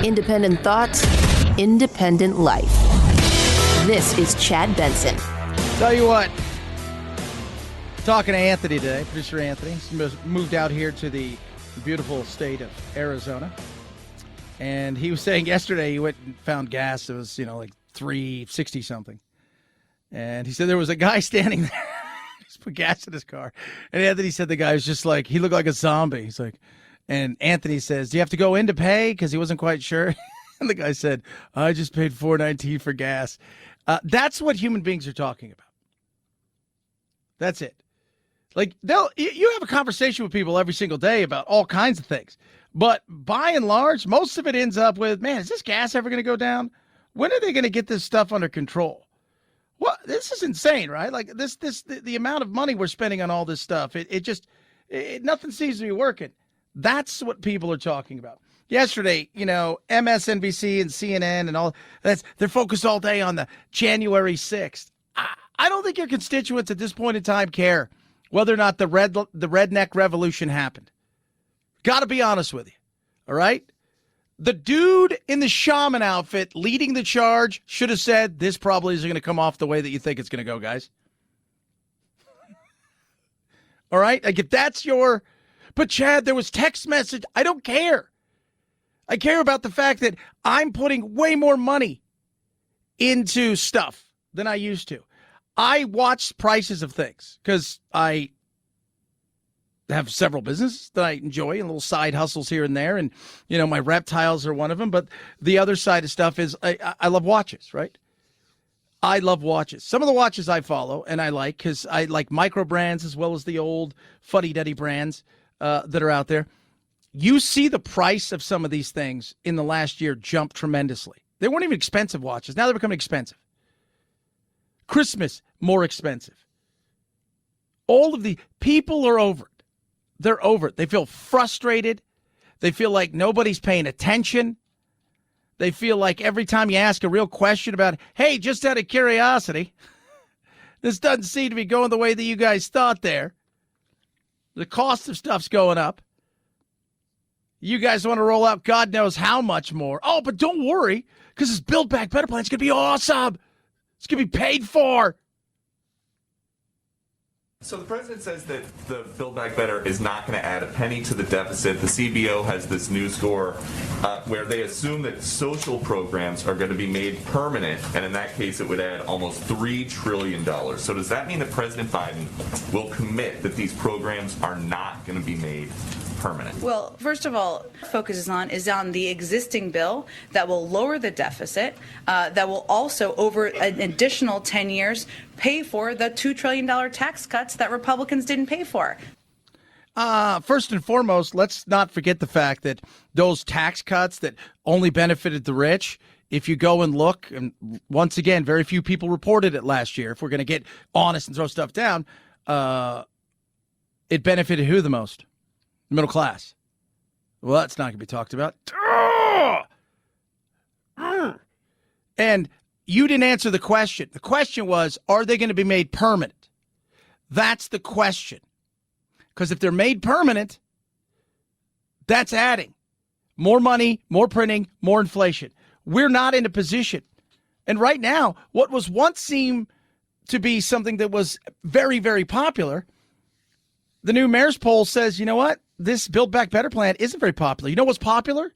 Independent thoughts, independent life. This is Chad Benson. Tell you what, talking to Anthony today, producer Anthony. He's moved out here to the beautiful state of Arizona. And he was saying yesterday he went and found gas. It was, like $3.60 something. And he said there was a guy standing there. Just put gas in his car. And Anthony said the guy was just like, he looked like a zombie. He's like, and Anthony says, do you have to go in to pay? Because he wasn't quite sure. And the guy said, I just paid $4.19 for gas. That's what human beings are talking about. That's it. Like, you have a conversation with people every single day about all kinds of things. But by and large, most of it ends up with, man, is this gas ever going to go down? When are they going to get this stuff under control? Well, this is insane, right? Like the amount of money we're spending on all this stuff, nothing seems to be working. That's what people are talking about. Yesterday, MSNBC and CNN and all they're focused all day on the January 6th. I don't think your constituents at this point in time care whether or not the redneck revolution happened. Got to be honest with you. All right? The dude in the shaman outfit leading the charge should have said, this probably isn't going to come off the way that you think it's going to go, guys. All right? Like, if that's your... But, Chad, there was text message. I don't care. I care about the fact that I'm putting way more money into stuff than I used to. I watch prices of things because I have several businesses that I enjoy and little side hustles here and there. And, my reptiles are one of them. But the other side of stuff is I love watches, right? I love watches. Some of the watches I follow and I like because I like micro brands as well as the old fuddy-duddy brands that are out there. You see the price of some of these things in the last year jump tremendously. They weren't even expensive watches. Now they're becoming expensive. Christmas, more expensive. All of the people are over it. They're over it. They feel frustrated. They feel like nobody's paying attention. They feel like every time you ask a real question about, hey, just out of curiosity, this doesn't seem to be going the way that you guys thought there. The cost of stuff's going up. You guys want to roll out God knows how much more. Oh, but don't worry, because this Build Back Better plan is going to be awesome. It's going to be paid for. So the president says that the Build Back Better is not going to add a penny to the deficit. The CBO has this new score where they assume that social programs are going to be made permanent, and in that case it would add almost $3 trillion. So does that mean that President Biden will commit that these programs are not going to be made permanent? Well, first of all, focus is on the existing bill that will lower the deficit, that will also, over an additional 10 years, pay for the $2 trillion tax cuts that Republicans didn't pay for. First and foremost, let's not forget the fact that those tax cuts that only benefited the rich, if you go and look, and once again, very few people reported it last year, if we're going to get honest and throw stuff down, it benefited who the most? Middle class. Well, that's not going to be talked about. And you didn't answer the question. The question was, are they going to be made permanent? That's the question. Because if they're made permanent, that's adding more money, more printing, more inflation. We're not in a position. And right now, what was once seemed to be something that was very, very popular, the new mayor's poll says, you know what? This Build Back Better plan isn't very popular. You know what's popular?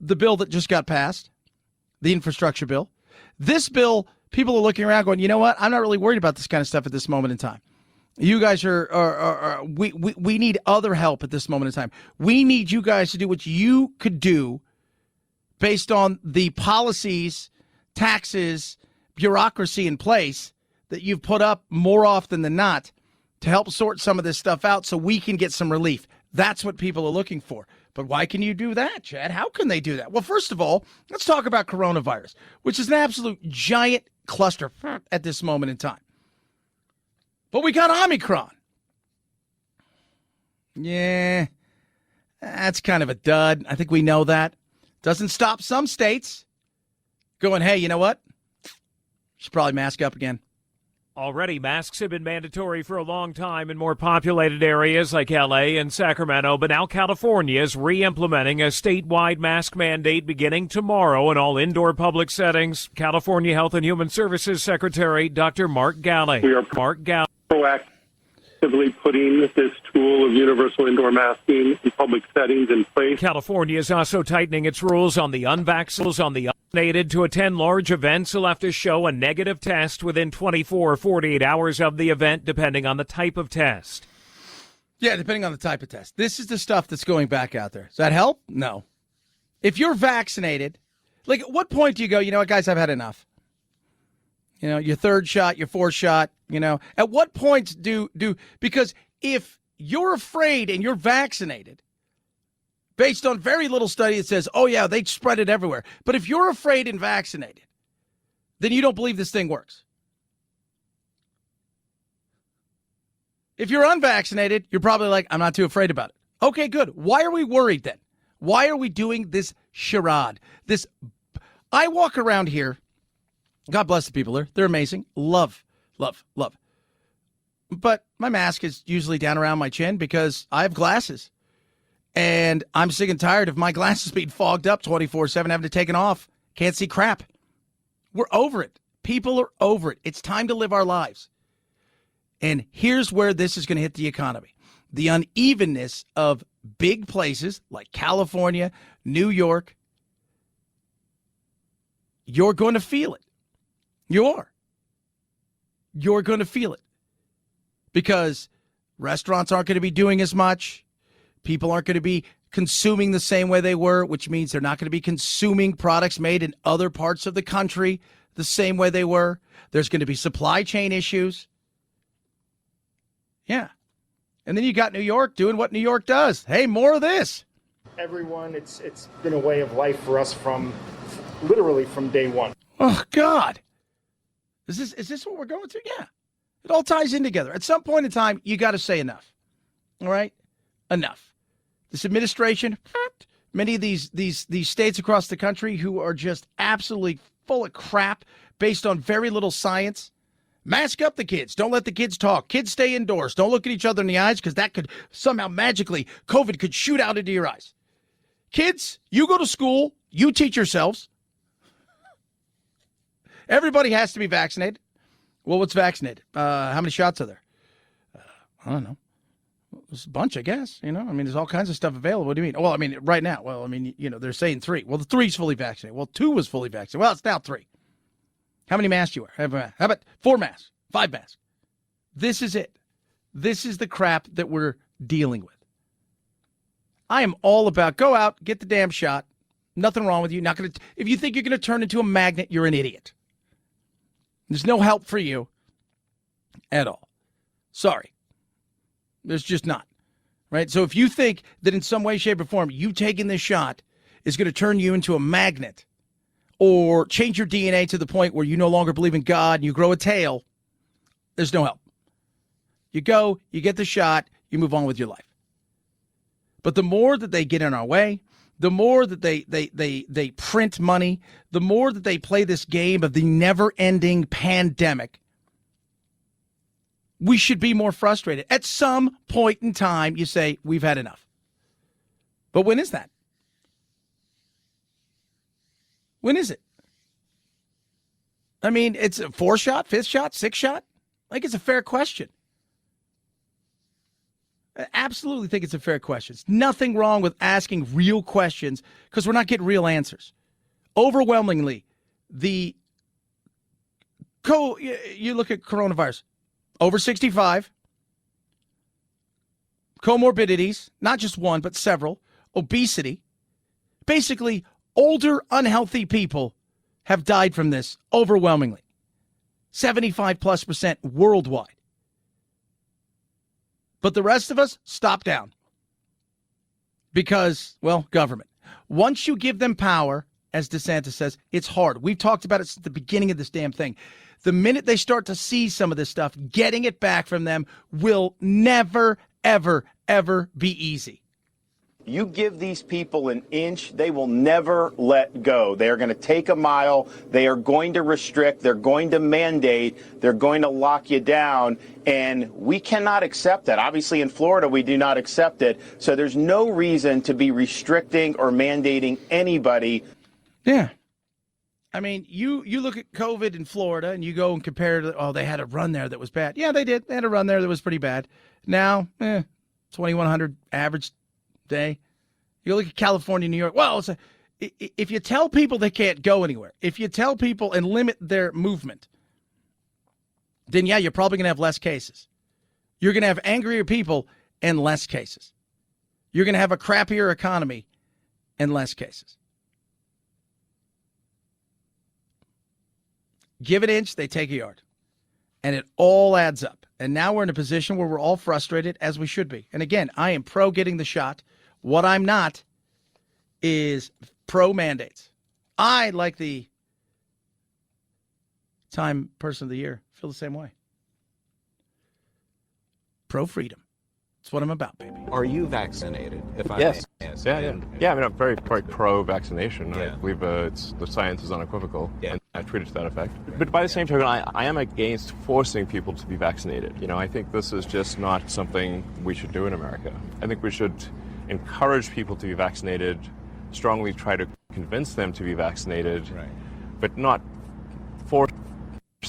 The bill that just got passed, the infrastructure bill. This bill, people are looking around going, you know what? I'm not really worried about this kind of stuff at this moment in time. You guys we need other help at this moment in time. We need you guys to do what you could do based on the policies, taxes, bureaucracy in place that you've put up more often than not to help sort some of this stuff out so we can get some relief. That's what people are looking for. But why can you do that, Chad? How can they do that? Well, first of all, let's talk about coronavirus, which is an absolute giant cluster at this moment in time. But we got Omicron. Yeah, that's kind of a dud. I think we know that. Doesn't stop some states going, hey, you know what? Should probably mask up again. Already, masks have been mandatory for a long time in more populated areas like L.A. and Sacramento, but now California is re-implementing a statewide mask mandate beginning tomorrow in all indoor public settings. California Health and Human Services Secretary Dr. Mark Galley. We are proactively putting this tool of universal indoor masking in public settings in place. California is also tightening its rules on the unvaccinated to attend large events will have to show a negative test within 24 or 48 hours of the event, depending on the type of test. Yeah, depending on the type of test. This is the stuff that's going back out there. Does that help? No. If you're vaccinated, like at what point do you go, you know what, guys, I've had enough? You know, your third shot, your fourth shot, you know. At what point because if you're afraid and you're vaccinated, based on very little study, it says, oh, yeah, they spread it everywhere. But if you're afraid and vaccinated, then you don't believe this thing works. If you're unvaccinated, you're probably like, I'm not too afraid about it. Okay, good. Why are we worried then? Why are we doing this charade? I walk around here. God bless the people there. They're amazing. Love. But my mask is usually down around my chin because I have glasses. And I'm sick and tired of my glasses being fogged up 24/7, having to take it off. Can't see crap. We're over it. People are over it. It's time to live our lives. And here's where this is going to hit the economy. The unevenness of big places like California, New York. You're going to feel it. You are. You're going to feel it. Because restaurants aren't going to be doing as much. People aren't going to be consuming the same way they were, which means they're not going to be consuming products made in other parts of the country the same way they were. There's going to be supply chain issues. Yeah. And then you got New York doing what New York does. Hey, more of this. Everyone, it's been a way of life for us literally from day one. Oh, God. Is this what we're going through? Yeah. It all ties in together. At some point in time, you got to say enough. All right? Enough. This administration, many of these states across the country who are just absolutely full of crap based on very little science. Mask up the kids. Don't let the kids talk. Kids stay indoors. Don't look at each other in the eyes because that could somehow magically, COVID could shoot out into your eyes. Kids, you go to school. You teach yourselves. Everybody has to be vaccinated. Well, what's vaccinated? How many shots are there? I don't know. There's a bunch, I guess. You know, I mean, there's all kinds of stuff available. What do you mean? Well, I mean, right now. Well, I mean, you know, they're saying 3. Well, the 3's fully vaccinated. Well, 2 was fully vaccinated. Well, it's now 3. How many masks you wear? How about 4 masks? 5 masks? This is it. This is the crap that we're dealing with. I am all about go out, get the damn shot. Nothing wrong with you. Not going to. If you think you're going to turn into a magnet, you're an idiot. There's no help for you at all. Sorry. There's just not. Right? So if you think that in some way, shape, or form, you taking this shot is going to turn you into a magnet or change your DNA to the point where you no longer believe in God and you grow a tail, there's no help. You go, you get the shot, you move on with your life. But the more that they get in our way, the more that they print money, the more that they play this game of the never-ending pandemic, we should be more frustrated. At some point in time, you say, we've had enough. But when is that? When is it? I mean, it's a 4 shot, 5th shot, 6th shot? Like, it's a fair question. I absolutely think it's a fair question. There's nothing wrong with asking real questions because we're not getting real answers. Overwhelmingly, you look at coronavirus. Over 65, comorbidities, not just one, but several, obesity. Basically, older, unhealthy people have died from this overwhelmingly. 75+% worldwide. But the rest of us, stop down. Because, well, government. Once you give them power, as DeSantis says, it's hard. We've talked about it since the beginning of this damn thing. The minute they start to see some of this stuff, getting it back from them will never, ever, ever be easy. You give these people an inch, they will never let go. They are going to take a mile. They are going to restrict. They're going to mandate. They're going to lock you down. And we cannot accept that. Obviously, in Florida, we do not accept it. So there's no reason to be restricting or mandating anybody. Yeah. I mean, you look at COVID in Florida and you go and compare to, they had a run there that was bad. Yeah, they did. They had a run there that was pretty bad. Now, 2,100 average day. You look at California, New York. Well, if you tell people they can't go anywhere, if you tell people and limit their movement, then yeah, you're probably going to have less cases. You're going to have angrier people and less cases. You're going to have a crappier economy and less cases. Give an inch, they take a yard. And it all adds up. And now we're in a position where we're all frustrated, as we should be. And again, I am pro getting the shot. What I'm not is pro mandates. I, like the Time Person of the Year, feel the same way. Pro freedom. That's what I'm about, baby. Are you vaccinated? Yes. Yeah. I mean, I'm very pro-vaccination. Yeah. I believe the science is unequivocal, Yeah. and I treat it to that effect. But by the same token, I am against forcing people to be vaccinated. I think this is just not something we should do in America. I think we should encourage people to be vaccinated, strongly try to convince them to be vaccinated, Right. but not force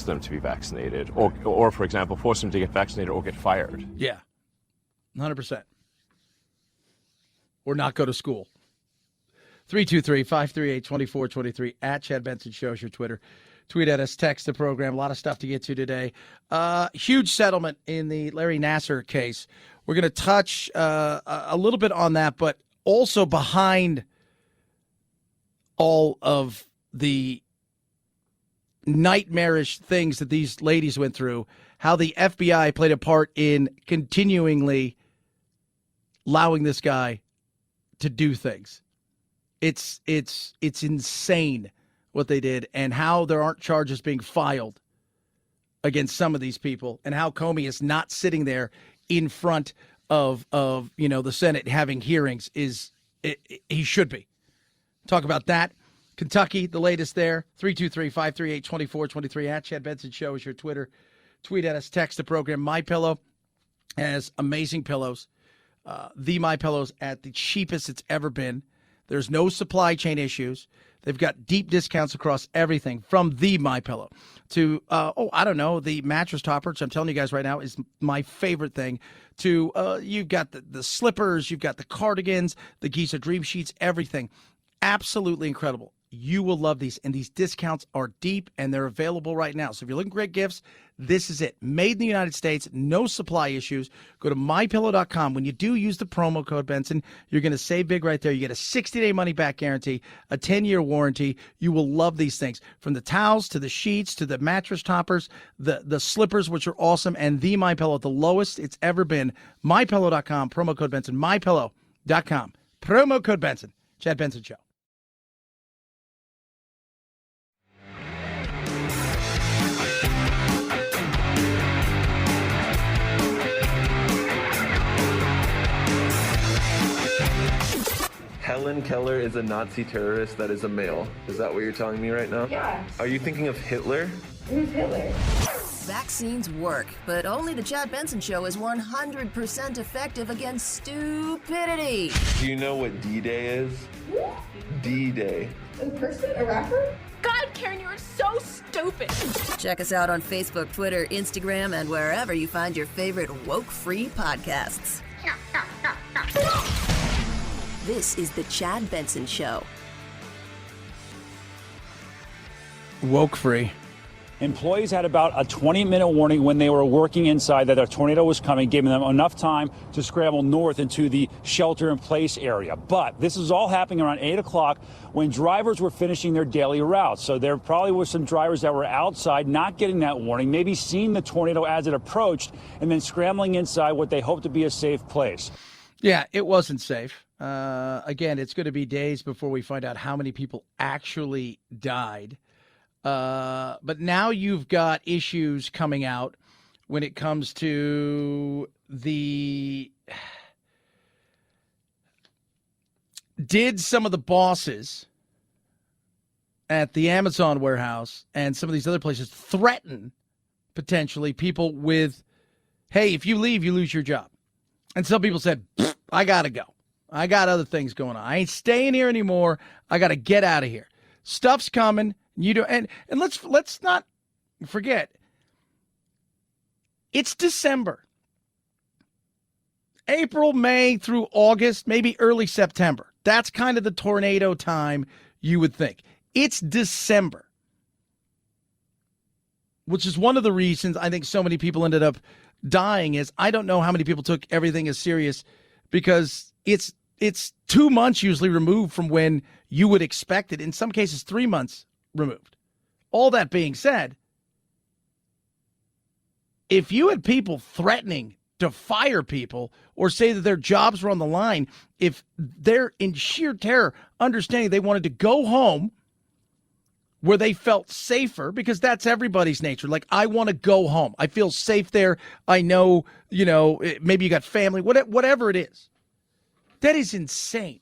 them to be vaccinated, or for example, force them to get vaccinated or get fired. Yeah, 100%. Or not go to school. 323-538-2423 at Chad Benson Show is your Twitter. Tweet at us, text the program. A lot of stuff to get to today. Huge settlement in the Larry Nassar case. We're going to touch a little bit on that, but also behind all of the nightmarish things that these ladies went through, how the FBI played a part in continuingly allowing this guy to do things. It's insane what they did, and how there aren't charges being filed against some of these people, and how Comey is not sitting there in front of the Senate having hearings. He should be. Talk about that. Kentucky, the latest there. 323-538-2423 at Chad Benson Show is your Twitter. Tweet at us, text the program. MyPillow has amazing pillows. The MyPillows at the cheapest it's ever been. There's no supply chain issues. They've got deep discounts across everything, from the MyPillow to, the mattress topper, which I'm telling you guys right now is my favorite thing, to you've got the slippers, you've got the cardigans, the Giza Dream Sheets, everything. Absolutely incredible. You will love these, and these discounts are deep, and they're available right now. So if you're looking for great gifts, this is it. Made in the United States, no supply issues. Go to MyPillow.com. When you do use the promo code Benson, you're going to save big right there. You get a 60-day money-back guarantee, a 10-year warranty. You will love these things, from the towels to the sheets to the mattress toppers, the slippers, which are awesome, and the MyPillow at the lowest it's ever been. MyPillow.com, promo code Benson. MyPillow.com, promo code Benson. Chad Benson Show. Helen Keller is a Nazi terrorist that is a male. Is that what you're telling me right now? Yeah. Are you thinking of Hitler? Who's Hitler? Vaccines work, but only the Chad Benson Show is 100% effective against stupidity. Do you know what D-Day is? D-Day. A person? A rapper? God, Karen, you are so stupid. Check us out on Facebook, Twitter, Instagram, and wherever you find your favorite woke-free podcasts. This is the Chad Benson Show. Woke free. Employees had about a 20-minute warning when they were working inside that a tornado was coming, giving them enough time to scramble north into the shelter-in-place area. But this is all happening around 8 o'clock when drivers were finishing their daily routes. So there probably were some drivers that were outside not getting that warning, maybe seeing the tornado as it approached, and then scrambling inside what they hope to be a safe place. Yeah, it wasn't safe. Again, it's going to be days before we find out how many people actually died. But now you've got issues coming out when it comes to the Did some of the bosses at the Amazon warehouse and some of these other places threaten potentially people with, hey, if you leave, you lose your job? And some people said, I got to go. I got other things going on. I ain't staying here anymore. I got to get out of here. Stuff's coming. And let's not forget, it's December. April, May through August, maybe early September. That's kind of the tornado time you would think. It's December, which is one of the reasons I think so many people ended up dying. Is I don't know how many people took everything as serious, because it's 2 months usually removed from when you would expect it. In some cases, 3 months removed. All that being said, if you had people threatening to fire people or say that their jobs were on the line, if they're in sheer terror, understanding they wanted to go home where they felt safer, because that's everybody's nature. Like, I want to go home. I feel safe there. I know, maybe you got family, whatever it is. That is insane.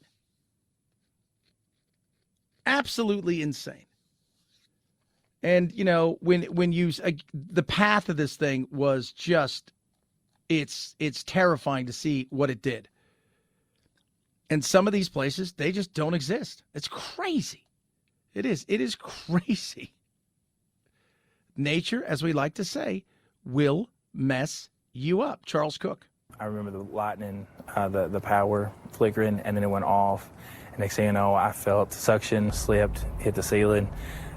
Absolutely insane. And, when you, the path of this thing was just, it's terrifying to see what it did. And some of these places, they just don't exist. It's crazy. It is crazy. Nature, as we like to say, will mess you up. Charles Cook. I remember the lightning, the power flickering, and then it went off. And next thing you know, I felt suction, slipped, hit the ceiling,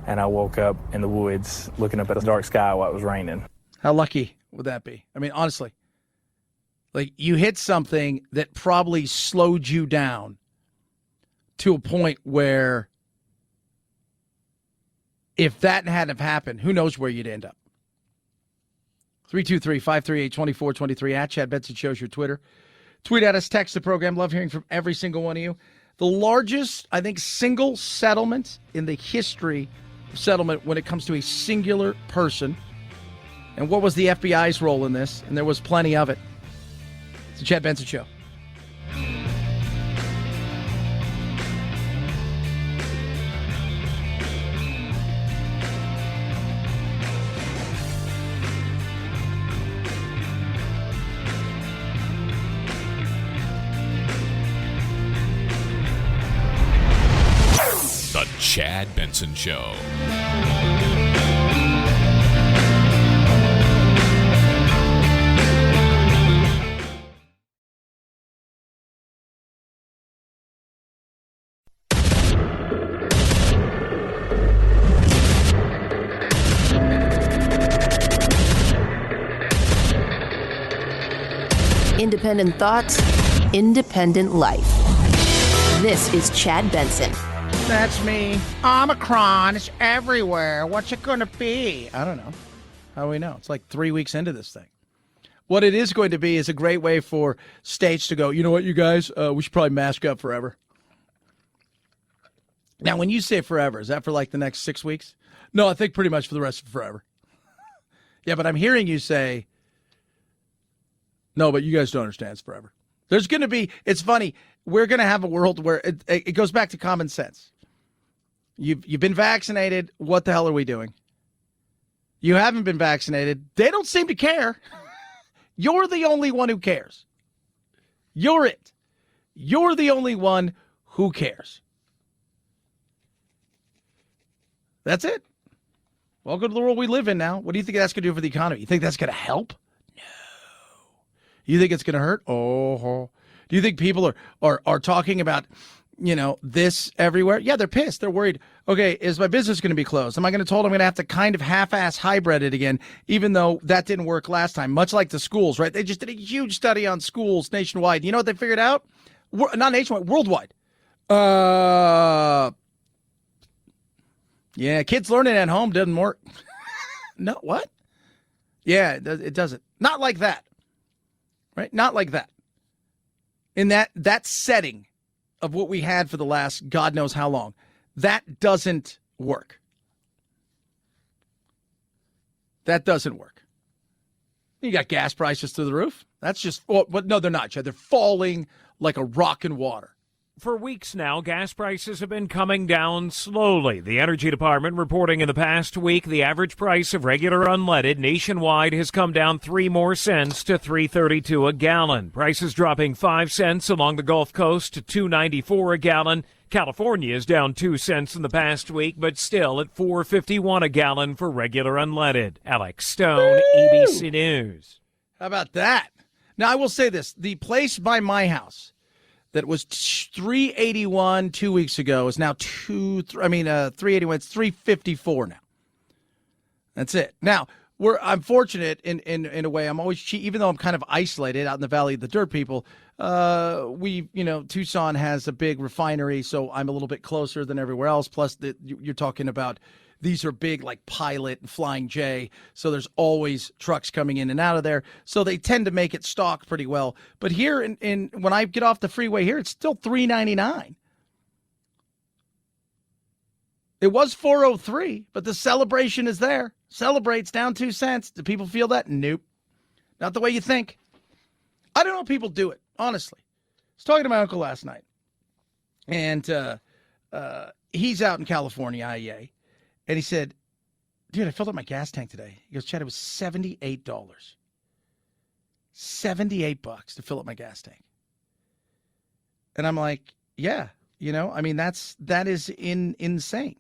and I woke up in the woods looking up at the dark sky while it was raining. How lucky would that be? I mean, honestly, like, you hit something that probably slowed you down to a point where if that hadn't happened, who knows where you'd end up. 323-538-2423 at Chad Benson Show's your Twitter. Tweet at us, text the program. Love hearing from every single one of you. The largest, I think, single settlement in the history of settlement when it comes to a singular person. And what was the FBI's role in this? And there was plenty of it. It's the Chad Benson Show. The Chad Benson Show. Independent thoughts, independent life. This is Chad Benson. That's me. Omicron is everywhere. What's it going to be? I don't know. How do we know? It's like 3 weeks into this thing. What it is going to be is a great way for states to go, you know what, you guys, we should probably mask up forever. Now, when you say forever, is that for like the next 6 weeks? No, I think pretty much for the rest of forever. Yeah, but I'm hearing you say, no, but you guys don't understand, it's forever. There's going to be, it's funny, we're going to have a world where it goes back to common sense. You've been vaccinated. What the hell are we doing? You haven't been vaccinated. They don't seem to care. You're the only one who cares. You're it. You're the only one who cares. That's it. Welcome to the world we live in now. What do you think that's going to do for the economy? You think that's going to help? No. You think it's going to hurt? Oh. Do you think people are talking about, this everywhere? Yeah, they're pissed. They're worried. Okay, is my business going to be closed? Am I going to told I'm going to have to kind of half-ass hybrid it again, even though that didn't work last time? Much like the schools, right? They just did a huge study on schools nationwide. You know what they figured out? Not nationwide, worldwide. Yeah, kids learning at home doesn't work. No, what? Yeah, it doesn't. Not like that. Right? Not like that. In that setting of what we had for the last God knows how long, that doesn't work. That doesn't work. You got gas prices through the roof. That's just, no, they're not, Chad. They're falling like a rock in water. For weeks now, gas prices have been coming down slowly. The Energy Department reporting in the past week the average price of regular unleaded nationwide has come down 3 more cents to $3.32 a gallon. Prices dropping 5 cents along the Gulf Coast to $2.94 a gallon. California is down 2 cents in the past week, but still at $4.51 a gallon for regular unleaded. Alex Stone, ABC News. How about that? Now, I will say this. The place by my house that was $3.81 2 weeks ago is now $3.81. It's $3.54 now. That's it. Now, I'm fortunate in a way. I'm always cheap, even though I'm kind of isolated out in the Valley of the Dirt People. Tucson has a big refinery, so I'm a little bit closer than everywhere else. Plus, you're talking about these are big like Pilot and Flying J, so there's always trucks coming in and out of there. So they tend to make it stock pretty well. But here in when I get off the freeway here, it's still $3.99. It was $4.03, but the celebration is there. Celebrates down 2 cents. Do people feel that? Nope. Not the way you think. I don't know how people do it, honestly. I was talking to my uncle last night, and he's out in California, IEA, and he said, dude, I filled up my gas tank today. He goes, Chad, it was $78. $78 to fill up my gas tank. And I'm like, yeah, that is insane.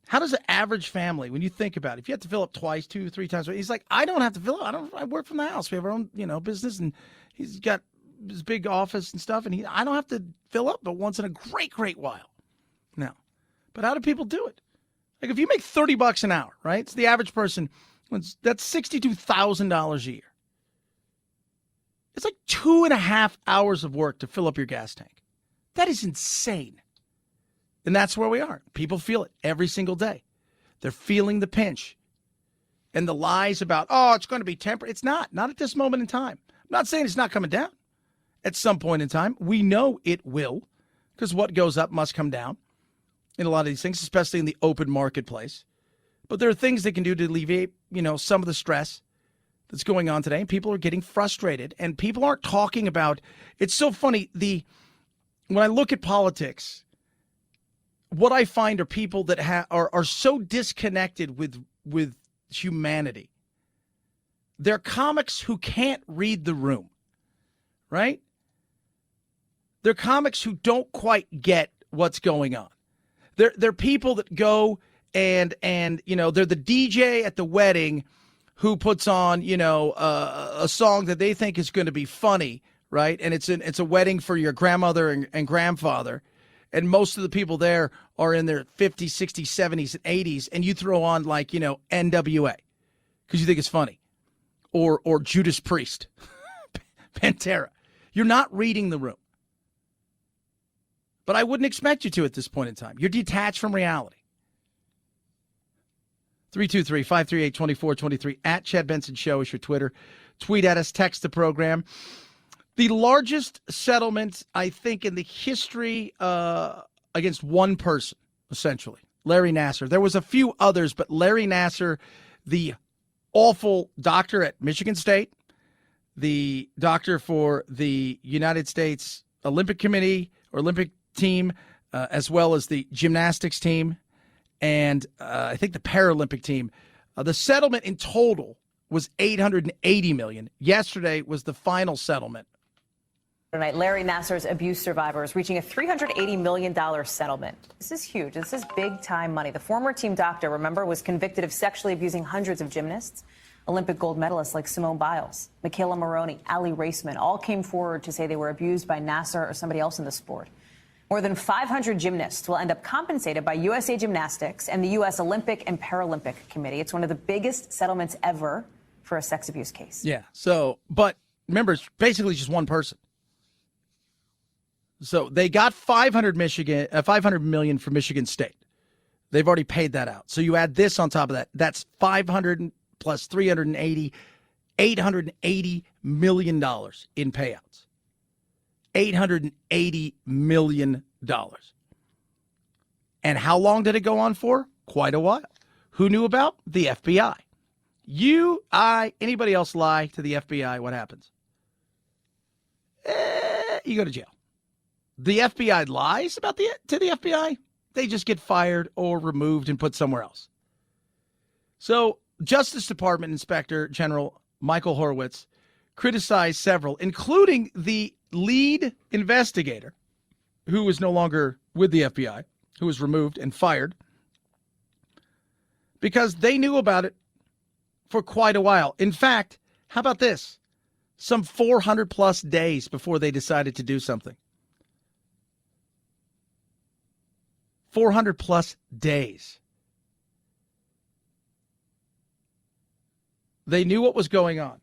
How does an average family, when you think about it, if you have to fill up twice, 2, 3 times, he's like, I don't have to fill up. I work from the house. We have our own, business, and he's got his big office and stuff, and I don't have to fill up but once in a great, great while. No. But how do people do it? Like if you make $30 an hour, right? It's the average person. That's $62,000 a year. It's like 2.5 hours of work to fill up your gas tank. That is insane. And that's where we are. People feel it every single day. They're feeling the pinch. And the lies about, it's going to be temporary. It's not. Not at this moment in time. I'm not saying it's not coming down. At some point in time, we know it will, because what goes up must come down in a lot of these things, especially in the open marketplace. But there are things they can do to alleviate, some of the stress that's going on today. And people are getting frustrated. And people aren't talking about, it's so funny, when I look at politics, what I find are people that are so disconnected with humanity. They're comics who can't read the room, right? They're comics who don't quite get what's going on. They're people that go and they're the DJ at the wedding who puts on, a song that they think is going to be funny, right? And it's a wedding for your grandmother and grandfather. And most of the people there are in their 50s, 60s, 70s, and 80s. And you throw on NWA because you think it's funny. Or Judas Priest. Pantera. You're not reading the room. But I wouldn't expect you to at this point in time. You're detached from reality. 323-538-2423. At Chad Benson Show is your Twitter. Tweet at us. Text the program. The largest settlement, I think, in the history against one person, essentially, Larry Nassar. There was a few others, but Larry Nassar, the awful doctor at Michigan State, the doctor for the United States Olympic Committee or Olympic team, as well as the gymnastics team, and I think the Paralympic team. The settlement in total was $880 million. Yesterday was the final settlement. Tonight, Larry Nassar's abuse survivors reaching a $380 million settlement. This is huge. This is big-time money. The former team doctor, remember, was convicted of sexually abusing hundreds of gymnasts. Olympic gold medalists like Simone Biles, Michaela Maroney, Ali Raceman all came forward to say they were abused by Nassar or somebody else in the sport. More than 500 gymnasts will end up compensated by USA Gymnastics and the U.S. Olympic and Paralympic Committee. It's one of the biggest settlements ever for a sex abuse case. Yeah. But remember, it's basically just one person. So they got $500 million from Michigan State. They've already paid that out. So you add this on top of that. That's 500 plus 380, $880 million in payouts. $880 million. And how long did it go on for? Quite a while. Who knew about? The FBI. You, I, anybody else lie to the FBI, what happens? You go to jail. the FBI lies to the FBI, they just get fired or removed and put somewhere else. So Justice Department Inspector General Michael Horowitz criticized several, including the lead investigator, who is no longer with the FBI, who was removed and fired, because they knew about it for quite a while. In fact, how about this? Some 400 plus days before they decided to do something. 400 plus days. They knew what was going on.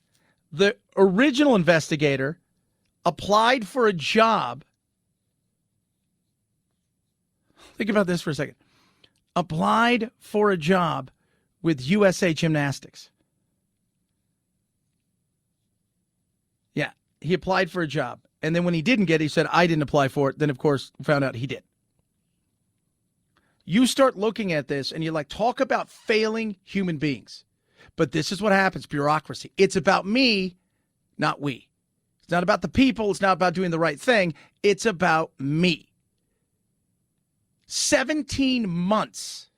The original investigator applied for a job. Think about this for a second. Applied for a job with USA Gymnastics. Yeah, he applied for a job. And then when he didn't get it, he said, I didn't apply for it. Then, of course, found out he did. You start looking at this and you're like, talk about failing human beings. But this is what happens, bureaucracy. It's about me, not we. It's not about the people. It's not about doing the right thing. It's about me. 17 months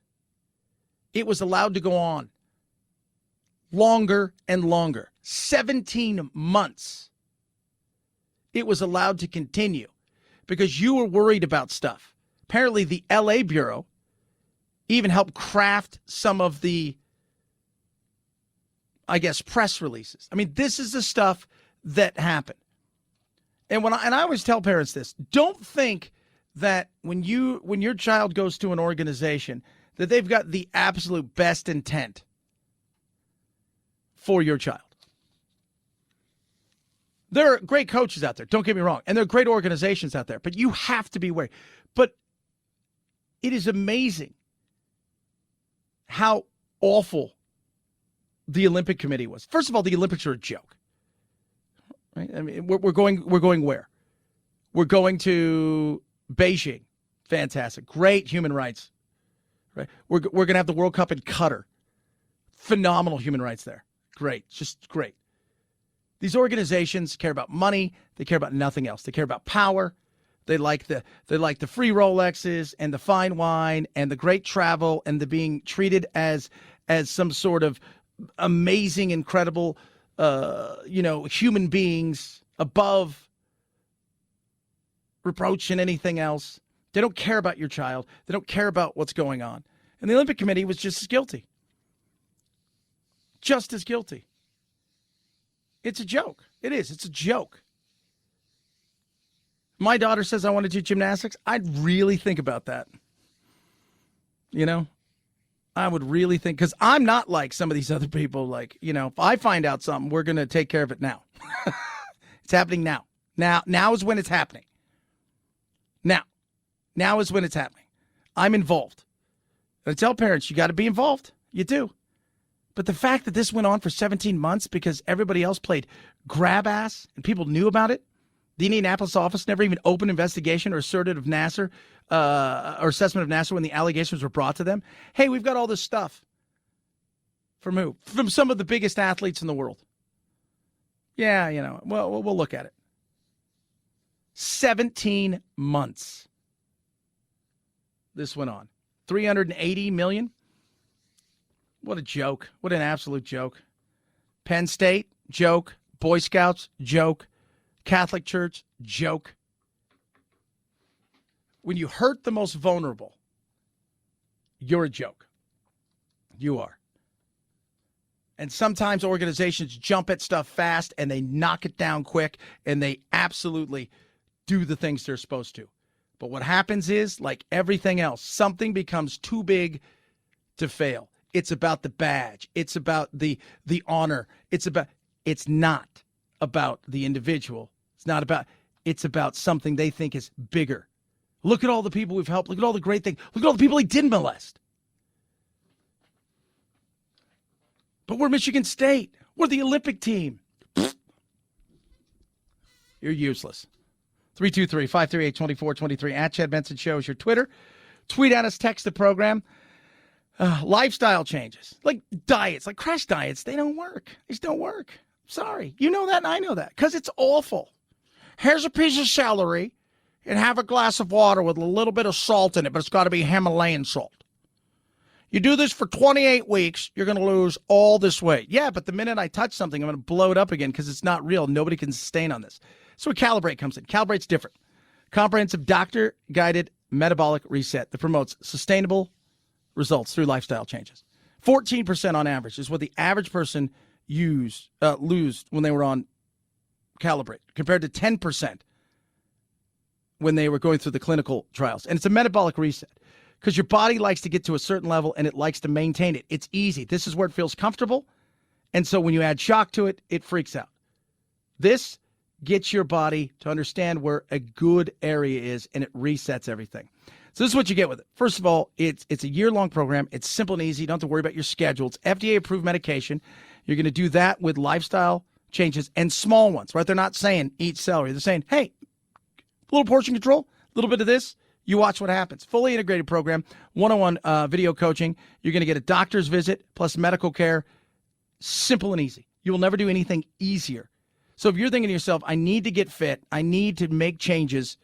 it was allowed to go on. Longer and longer. 17 months it was allowed to continue because you were worried about stuff. Apparently the LA Bureau even helped craft some of the, I guess, press releases. I mean, this is the stuff that happened. And I always tell parents this, don't think that when your child goes to an organization that they've got the absolute best intent for your child. There are great coaches out there, don't get me wrong, and there are great organizations out there, but you have to be wary. But it is amazing how awful the Olympic Committee was. First of all, the Olympics are a joke. Right? I mean, we're going where? We're going to Beijing. Fantastic. Great human rights. Right? We're going to have the World Cup in Qatar. Phenomenal human rights there. Great. Just great. These organizations care about money. They care about nothing else. They care about power. They like the free Rolexes and the fine wine and the great travel and the being treated as some sort of amazing, incredible, human beings above reproach and anything else. They don't care about your child. They don't care about what's going on. And the Olympic Committee was just as guilty. Just as guilty. It's a joke. It is. It's a joke. My daughter says I want to do gymnastics. I'd really think about that. You know? I would really think, because I'm not like some of these other people, like, if I find out something, we're going to take care of it now. It's happening now. Now is when it's happening. Now is when it's happening. I'm involved. And I tell parents, you got to be involved. You do. But the fact that this went on for 17 months because everybody else played grab ass and people knew about it, the Indianapolis office never even opened investigation or asserted of Nassar or assessment of Nassar when the allegations were brought to them. Hey, we've got all this stuff. From who? From some of the biggest athletes in the world. Yeah, well, we'll look at it. 17 months this went on. 380 million. What a joke. What an absolute joke. Penn State, joke. Boy Scouts, joke. Catholic Church, joke. When you hurt the most vulnerable, you're a joke. You are. And sometimes organizations jump at stuff fast and they knock it down quick and they absolutely do the things they're supposed to. But what happens is, like everything else, something becomes too big to fail. It's about the badge. It's about the honor. It's not about the individual. It's about something they think is bigger. Look at all the people we've helped. Look at all the great things. Look at all the people he didn't molest. But we're Michigan State. We're the Olympic team. You're useless. 323-538-2423 at Chad Benson Show is your Twitter. Tweet at us, text the program. Lifestyle changes, like diets, like crash diets, they don't work. They just don't work. Sorry. You know that and I know that because it's awful. Here's a piece of celery. and have a glass of water with a little bit of salt in it, but it's got to be Himalayan salt. You do this for 28 weeks, you're going to lose all this weight. Yeah, but the minute I touch something, I'm going to blow it up again because it's not real. Nobody can sustain on this. So Calibrate comes in. Calibrate's different. Comprehensive doctor-guided metabolic reset that promotes sustainable results through lifestyle changes. 14% on average is what the average person lose when they were on Calibrate, compared to 10% when they were going through the clinical trials. And it's a metabolic reset because your body likes to get to a certain level and it likes to maintain it. It's easy. This is where it feels comfortable. And so when you add shock to it, it freaks out. This gets your body to understand where a good area is, and it resets everything. So this is what you get with it. First of all, it's a year-long program. It's simple and easy. You don't have to worry about your schedule. It's FDA-approved medication. You're going to do that with lifestyle changes and small ones, right? They're not saying eat celery. They're saying, hey, a little portion control, a little bit of this. You watch what happens. Fully integrated program, one-on-one video coaching. You're going to get a doctor's visit plus medical care. Simple and easy. You will never do anything easier. So if you're thinking to yourself, I need to get fit, I need to make changes,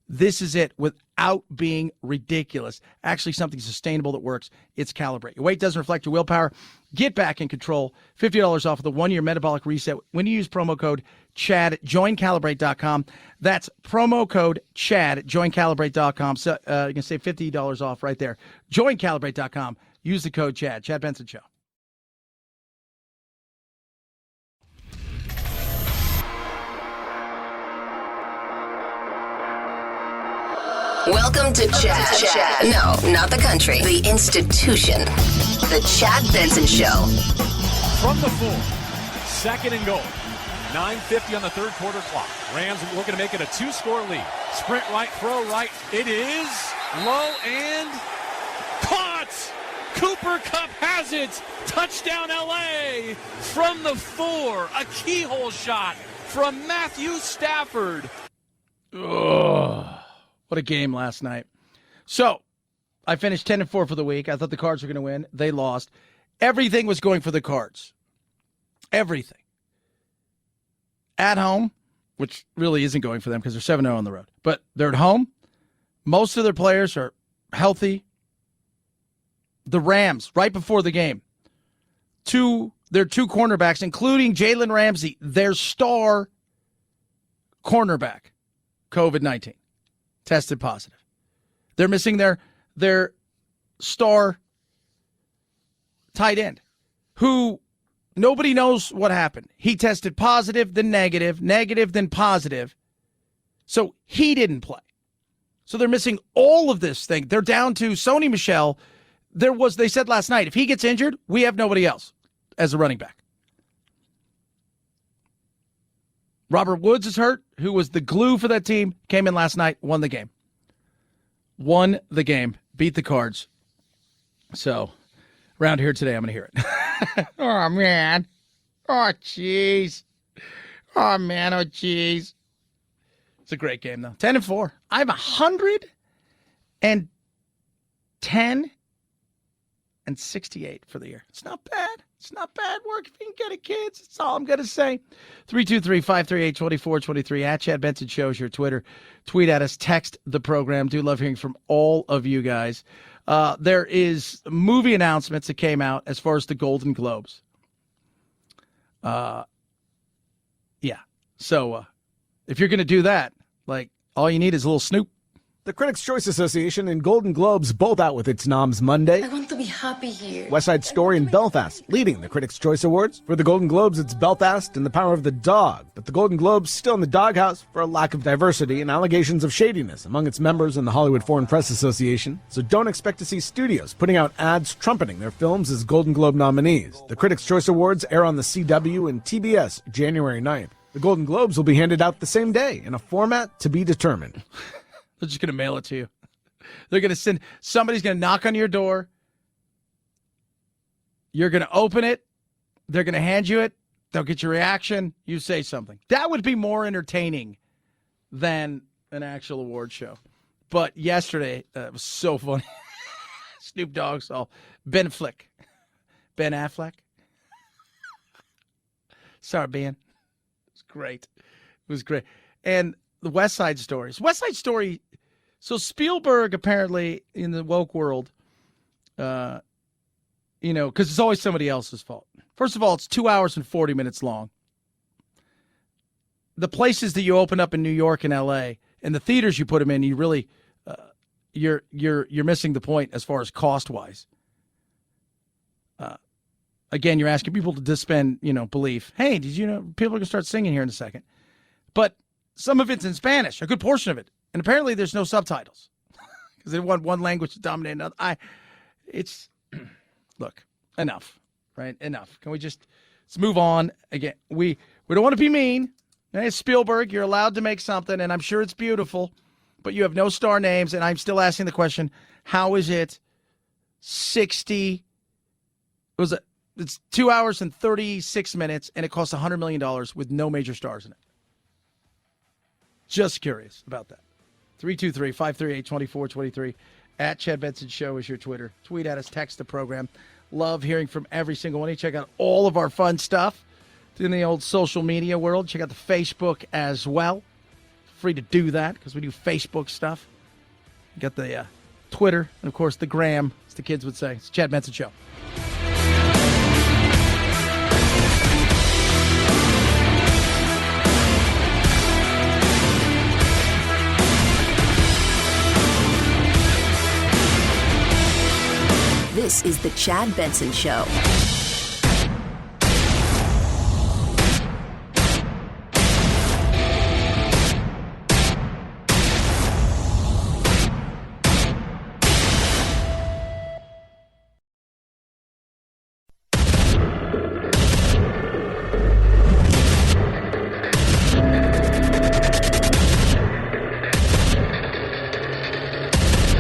this is it without being ridiculous. Actually, something sustainable that works. It's Calibrate. Your weight doesn't reflect your willpower. Get back in control. $50 off of the one-year metabolic reset when you use promo code CHAD at joincalibrate.com. That's promo code CHAD at joincalibrate.com. So you can save $50 off right there. Joincalibrate.com. Use the code CHAD. Chad Benson Show. Welcome to Chad. No, not the country. The institution. The Chad Benson Show. From the 4, second and goal. 9:50 on the third quarter clock. Rams looking to make it a 2-score lead. Sprint right, throw right. It is low and caught. Cooper Kupp has it. Touchdown LA from the 4. A keyhole shot from Matthew Stafford. Ugh. What a game last night. So, I finished 10-4 for the week. I thought the Cards were going to win. They lost. Everything was going for the Cards. Everything. At home, which really isn't going for them because they're 7-0 on the road. But they're at home. Most of their players are healthy. The Rams, right before the game, their two cornerbacks, including Jalen Ramsey, their star cornerback, COVID-19. Tested positive. They're missing their star tight end, who nobody knows what happened. He tested positive, then negative, then positive. So he didn't play. So they're missing all of this thing. They're down to Sony Michel. They said last night, if he gets injured, we have nobody else as a running back. Robert Woods is hurt, who was the glue for that team, came in last night, won the game. Beat the Cards. So, around here today, I'm going to hear it. Oh, man. Oh, jeez. Oh, man. Oh, jeez. It's a great game, though. 10-4. I have 110-68 for the year. It's not bad. It's not bad work if you can get it, kids. That's all I'm going to say. 323-538-2423. At Chad Benson Show is your Twitter. Tweet at us. Text the program. Do love hearing from all of you guys. There is movie announcements that came out as far as the Golden Globes. Yeah. So if you're going to do that, all you need is a little Snoop. The Critics' Choice Association and Golden Globes both out with its noms Monday. I want to be happy here. West Side Story and Belfast leading the Critics' Choice Awards. For the Golden Globes, it's Belfast and The Power of the Dog. But the Golden Globes still in the doghouse for a lack of diversity and allegations of shadiness among its members and the Hollywood Foreign Press Association. So don't expect to see studios putting out ads trumpeting their films as Golden Globe nominees. The Critics' Choice Awards air on the CW and TBS January 9th. The Golden Globes will be handed out the same day in a format to be determined. They're just going to mail it to you. They're going to somebody's going to knock on your door. You're going to open it. They're going to hand you it. They'll get your reaction. You say something. That would be more entertaining than an actual award show. But yesterday, it was so funny. Snoop Dogg saw Ben Affleck. Sorry, Ben. It was great. And the West Side Stories. West Side Story. So Spielberg apparently in the woke world, because it's always somebody else's fault. First of all, it's 2 hours and 40 minutes long. The places that you open up in New York and L.A. and the theaters you put them in, you really, you're missing the point as far as cost wise. Again, you're asking people to suspend, belief. Hey, did you know people are going to start singing here in a second? But some of it's in Spanish, a good portion of it. And apparently there's no subtitles because they want one language to dominate another. Look, enough, right? Enough. Can we let's move on? Again, we don't want to be mean. Hey, Spielberg, you're allowed to make something, and I'm sure it's beautiful, but you have no star names, and I'm still asking the question, how is it 60, it's 2 hours and 36 minutes, and it costs $100 million with no major stars in it? Just curious about that. 323-538-2423. At Chad Benson Show is your Twitter. Tweet at us, text the program. Love hearing from every single one of you. Check out all of our fun stuff in the old social media world. Check out the Facebook as well. Free to do that because we do Facebook stuff. You got the Twitter and, of course, the gram, as the kids would say. It's Chad Benson Show. This is the Chad Benson Show.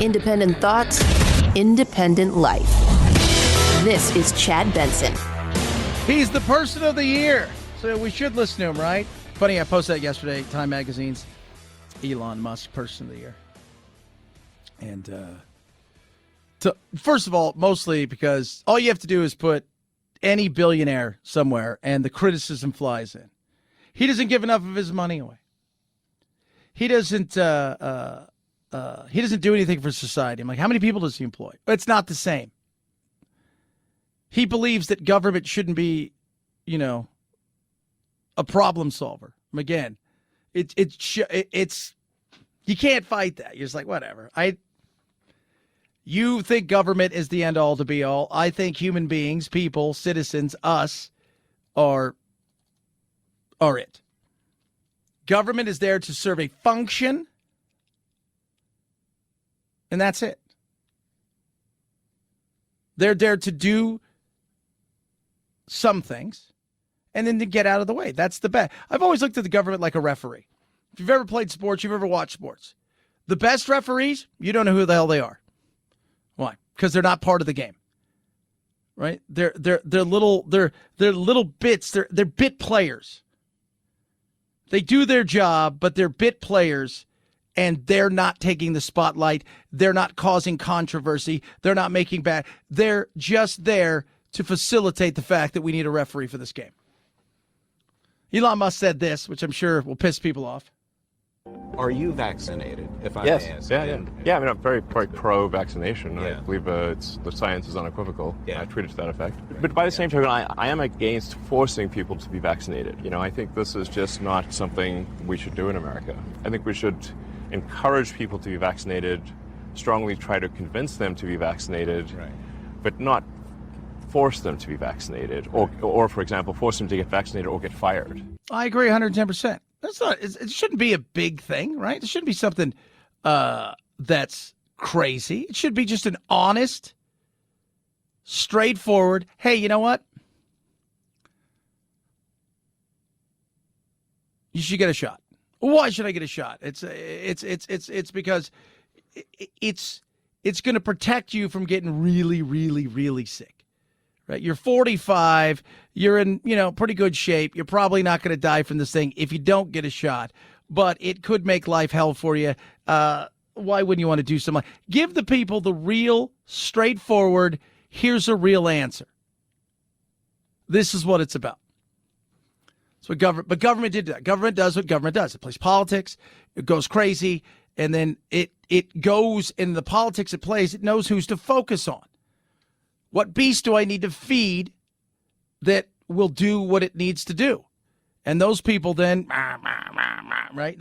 Independent thoughts, independent life. This is Chad Benson. He's the person of the year, so we should listen to him, right? Funny, I posted that yesterday, Time Magazine's Elon Musk person of the year. And first of all, mostly because all you have to do is put any billionaire somewhere and the criticism flies in. He doesn't give enough of his money away. He doesn't do anything for society. I'm like, how many people does he employ? It's not the same. He believes that government shouldn't be, a problem solver. Again, it's you can't fight that. You're just like, whatever. You think government is the end all to be all. I think human beings, people, citizens, us are it. Government is there to serve a function, and that's it. They're there to do some things and then to get out of the way. That's the best. I've always looked at the government like a referee. If you've ever played sports, you've ever watched sports. The best referees, you don't know who the hell they are. Why? Because they're not part of the game. Right? They're little bits. They're bit players. They do their job, but they're bit players, and they're not taking the spotlight. They're not causing controversy. They're not making bad. They're just there to facilitate the fact that we need a referee for this game. Elon Musk said this, which I'm sure will piss people off. Are you vaccinated, if I Yes. may ask? Yeah. I mean, I'm very pro-vaccination. Yeah. I believe the science is unequivocal. Yeah. I tweeted to that effect. But by the same token, I am against forcing people to be vaccinated. I think this is just not something we should do in America. I think we should encourage people to be vaccinated, strongly try to convince them to be vaccinated, Right. but not force them to be vaccinated, or for example, force them to get vaccinated or get fired. I agree 110%. It shouldn't be a big thing, right? It shouldn't be something that's crazy. It should be just an honest, straightforward, hey, you know what? You should get a shot. Why should I get a shot? It's because it's going to protect you from getting really, really, really sick. Right? You're 45, you're in, pretty good shape. You're probably not going to die from this thing if you don't get a shot, but it could make life hell for you. Why wouldn't you want to do something? Give the people the real, straightforward, here's a real answer. This is what it's about. So government did that. Government does what government does. It plays politics. It goes crazy. And then it goes in the politics it plays. It knows who's to focus on. What beast do I need to feed that will do what it needs to do? And those people then, right?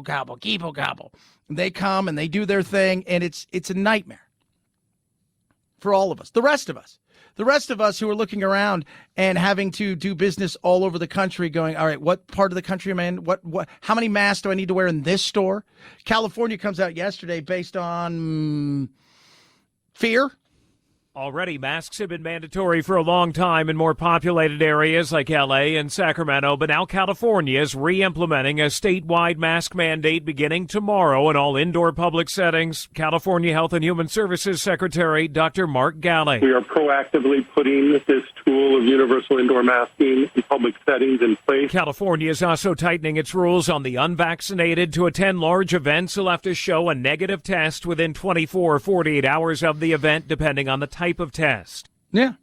Gobble, gobble. They come and they do their thing, and it's a nightmare for all of us. The rest of us who are looking around and having to do business all over the country going, all right, what part of the country am I in? How many masks do I need to wear in this store? California comes out yesterday based on fear. Already, masks have been mandatory for a long time in more populated areas like L.A. and Sacramento, but now California is re-implementing a statewide mask mandate beginning tomorrow in all indoor public settings. California Health and Human Services Secretary Dr. Mark Galley. We are proactively putting this tool of universal indoor masking in public settings in place. California is also tightening its rules on the unvaccinated. To attend large events, you'll have to show a negative test within 24 or 48 hours of the event, depending on the type of test. Yeah.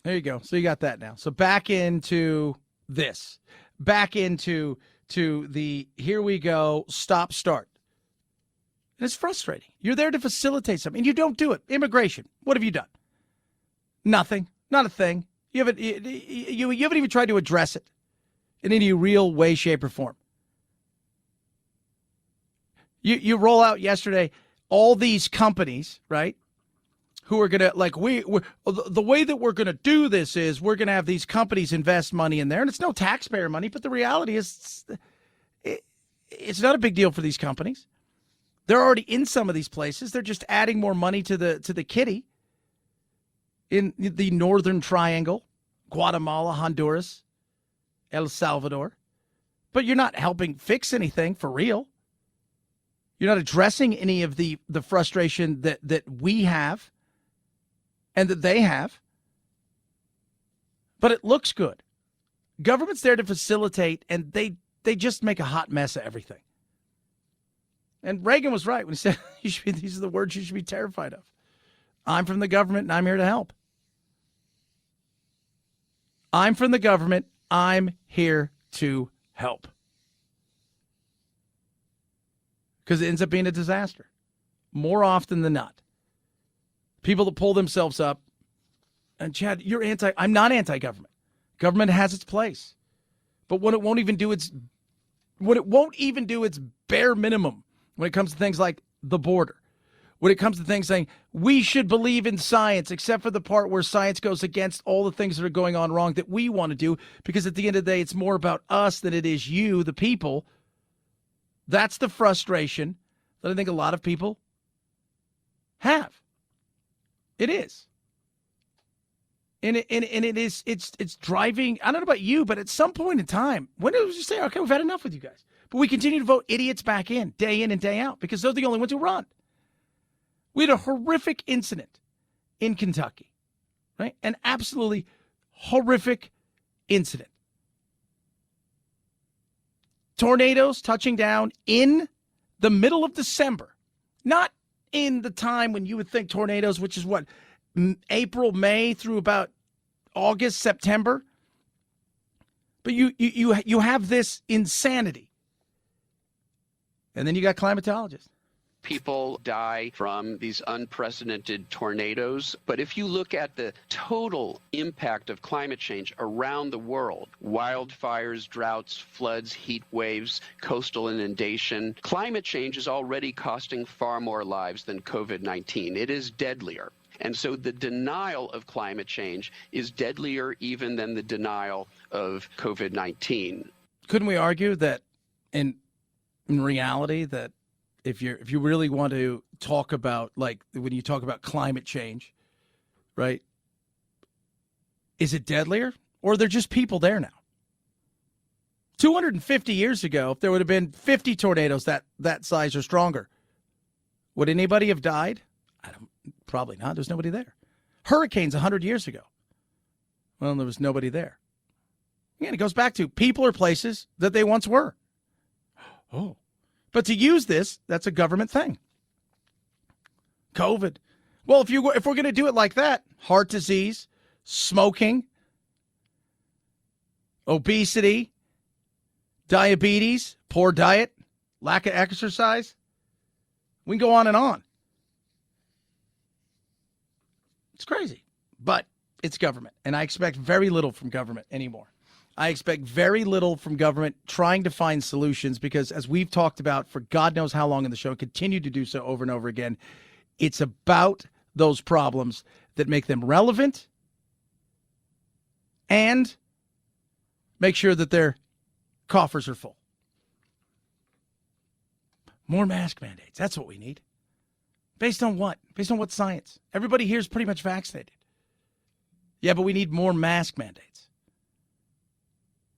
There you go. So you got that now. So back into this. Back into the here we go, stop, start. And it's frustrating. You're there to facilitate something, and you don't do it. Immigration. What have you done? Nothing. Not a thing. You haven't even tried to address it in any real way, shape, or form. You roll out yesterday all these companies, right? Who are going to, the way that we're going to do this is we're going to have these companies invest money in there. And it's no taxpayer money, but the reality is it's not a big deal for these companies. They're already in some of these places. They're just adding more money to the kitty in the Northern Triangle, Guatemala, Honduras, El Salvador. But you're not helping fix anything for real. You're not addressing any of the frustration that we have and that they have. But it looks good. Government's there to facilitate, and they just make a hot mess of everything. And Reagan was right when he said these are the words you should be terrified of. I'm from the government, and I'm here to help. I'm from the government. I'm here to help. Because it ends up being a disaster. More often than not. People that pull themselves up. And Chad, I'm not anti-government. Government has its place. But when it won't even do its bare minimum when it comes to things like the border, when it comes to things saying we should believe in science, except for the part where science goes against all the things that are going on wrong that we want to do, because at the end of the day, it's more about us than it is you, the people. That's the frustration that I think a lot of people have. It is. And it's driving, I don't know about you, but at some point in time, when did you say, okay, we've had enough with you guys? But we continue to vote idiots back in and day out, because they're the only ones who run. We had a horrific incident in Kentucky, right? An absolutely horrific incident. Tornadoes touching down in the middle of December, not in the time when you would think tornadoes, which is what, April, May through about August, September. But you have this insanity. And then you got climatologists. People die from these unprecedented tornadoes. But if you look at the total impact of climate change around the world, wildfires, droughts, floods, heat waves, coastal inundation, climate change is already costing far more lives than COVID-19. It is deadlier. And so the denial of climate change is deadlier even than the denial of COVID-19. Couldn't we argue that in reality that if you really want to talk about, like, when you talk about climate change, right, is it deadlier, or are there just people there now? 250 years ago, if there would have been 50 tornadoes that size or stronger, would anybody have died? Probably not. There's nobody there. Hurricanes 100 years ago. Well, there was nobody there. Again, it goes back to people or places that they once were. Oh. But to use this, that's a government thing. COVID. Well, if we're going to do it like that, heart disease, smoking, obesity, diabetes, poor diet, lack of exercise. We can go on and on. It's crazy, but it's government, and I expect very little from government anymore. I expect very little from government trying to find solutions because, as we've talked about for God knows how long in the show, continue to do so over and over again, it's about those problems that make them relevant and make sure that their coffers are full. More mask mandates. That's what we need. Based on what? Based on what science? Everybody here is pretty much vaccinated. Yeah, but we need more mask mandates.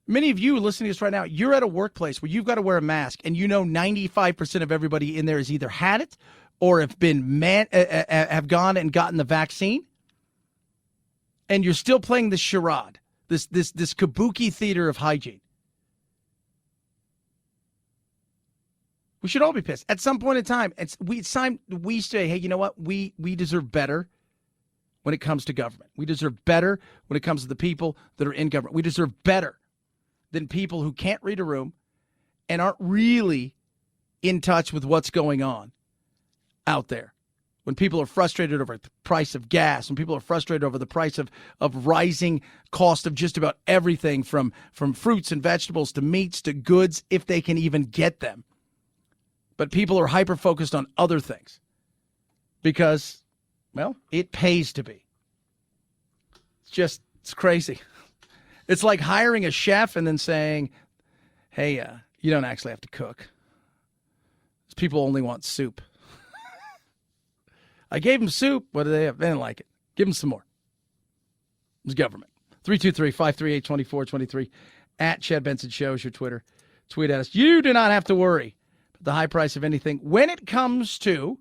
Many of you listening to this right now, you're at a workplace where you've got to wear a mask, and you know 95% of everybody in there has either had it or have gone and gotten the vaccine, and you're still playing this charade, this kabuki theater of hygiene. We should all be pissed. At some point in time, it's time we say, hey, you know what? We deserve better when it comes to government. We deserve better when it comes to the people that are in government. We deserve better than people who can't read a room and aren't really in touch with what's going on out there. When people are frustrated over the price of gas, when people are frustrated over the price of rising cost of just about everything from fruits and vegetables to meats to goods, if they can even get them. But people are hyper-focused on other things because, well, it pays to be. It's crazy. It's like hiring a chef and then saying, hey, you don't actually have to cook. People only want soup. I gave them soup. What do they have? They didn't like it. Give them some more. It's government. 323-538-2423. At Chad Benson Show is your Twitter. Tweet at us. You do not have to worry about the high price of anything when it comes to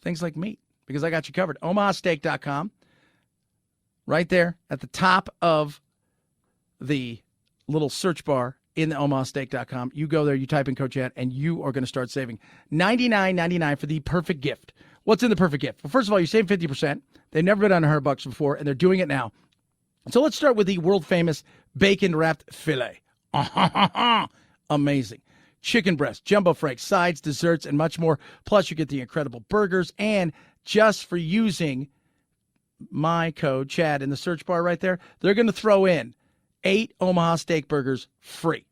things like meat, because I got you covered. OmahaSteak.com. Right there at the top of the little search bar in the OmahaSteak.com. You go there, you type in Coach Chad, and you are going to start saving $99.99 for the perfect gift. What's in the perfect gift? Well, first of all, you save 50%. They've never been on $100 before, and they're doing it now. So let's start with the world-famous bacon-wrapped filet. Amazing. Chicken breast, jumbo franks, sides, desserts, and much more. Plus, you get the incredible burgers, and just for using my code, Chad, in the search bar right there, they're going to throw in 8 Omaha Steak burgers free.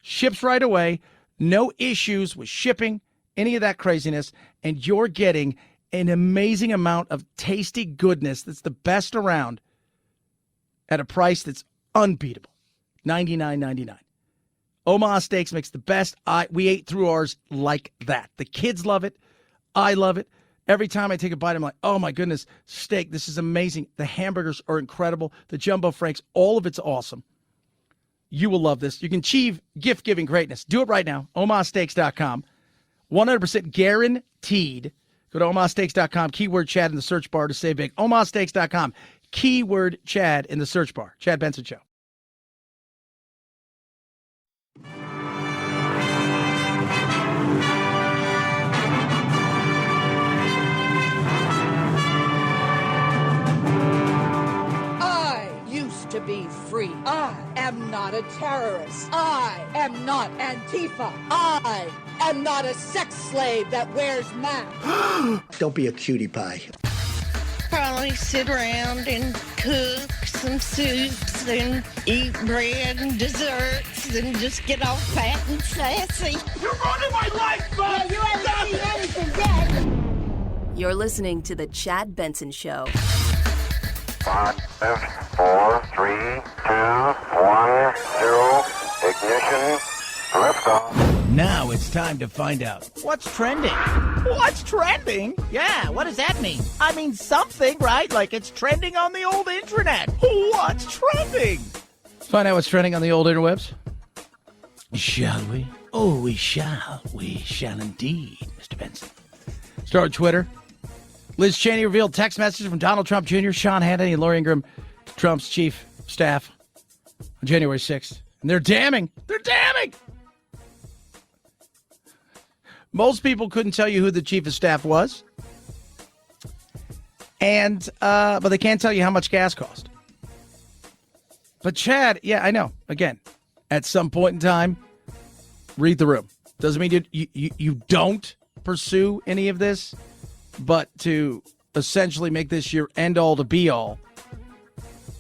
Ships right away. No issues with shipping, any of that craziness. And you're getting an amazing amount of tasty goodness that's the best around at a price that's unbeatable. $99.99. Omaha Steaks makes the best. We ate through ours like that. The kids love it. I love it. Every time I take a bite, I'm like, oh, my goodness, steak, this is amazing. The hamburgers are incredible. The jumbo franks, all of it's awesome. You will love this. You can achieve gift-giving greatness. Do it right now. OmahaSteaks.com. 100% guaranteed. Go to OmahaSteaks.com, keyword Chad in the search bar to save big. OmahaSteaks.com, keyword Chad in the search bar. Chad Benson Show. To be free. I am not a terrorist. I am not Antifa. I am not a sex slave that wears masks. Don't be a cutie pie. Probably sit around and cook some soups and eat bread and desserts and just get all fat and sassy. You're ruining my life, bud! You haven't seen anything yet. You're listening to The Chad Benson Show. 5, 4, 3, 2, 1, 0, ignition, liftoff. Now it's time to find out what's trending. What's trending? Yeah, what does that mean? I mean something, right? Like it's trending on the old internet. What's trending? Let's find out what's trending on the old interwebs. Shall we? Oh, we shall. We shall indeed, Mr. Benson. Start with Twitter. Liz Cheney revealed text messages from Donald Trump Jr., Sean Hannity, and Lori Ingraham, Trump's chief of staff, on January 6th. And they're damning. They're damning. Most people couldn't tell you who the chief of staff was. And but they can't tell you how much gas cost. But Chad, yeah, I know. Again, at some point in time, read the room. Doesn't mean you don't pursue any of this, but to essentially make this your end-all to be-all.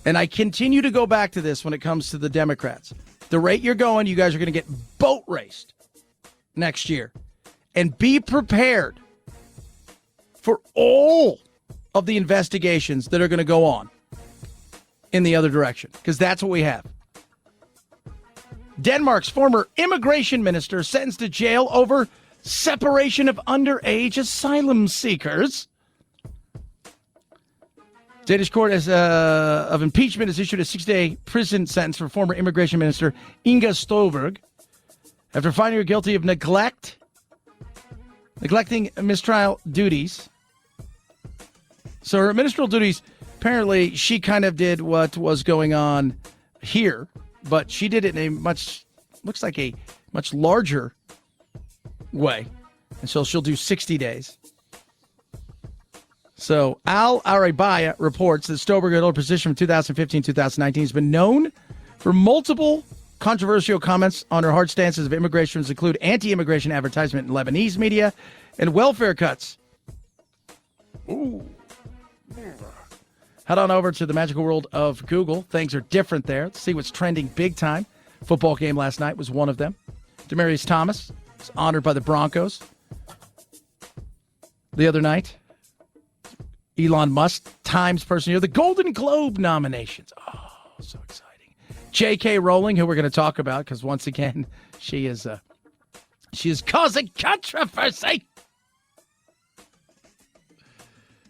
And I continue to go back to this when it comes to the Democrats. The rate you're going, you guys are going to get boat raced next year. And be prepared for all of the investigations that are going to go on in the other direction, because that's what we have. Denmark's former immigration minister sentenced to jail over separation of underage asylum seekers. Danish court of impeachment has issued a 6-day prison sentence for former immigration minister Inger Støjberg after finding her guilty of neglecting ministerial duties. So her ministerial duties, apparently she kind of did what was going on here, but she did it in a much larger way. And so she'll do 60 days. So Al Arabaya reports that Støjberg held a position from 2015-2019. Has been known for multiple controversial comments on her hard stances of immigration, include anti-immigration advertisement in Lebanese media and welfare cuts. Ooh. Head on over to the magical world of Google. Things are different there. Let's see what's trending big time. Football game last night was one of them. Demaryius Thomas was honored by the Broncos the other night. Elon Musk, Times Person of the Year, the Golden Globe nominations. Oh, so exciting. J.K. Rowling, who we're going to talk about, because once again, she is causing controversy.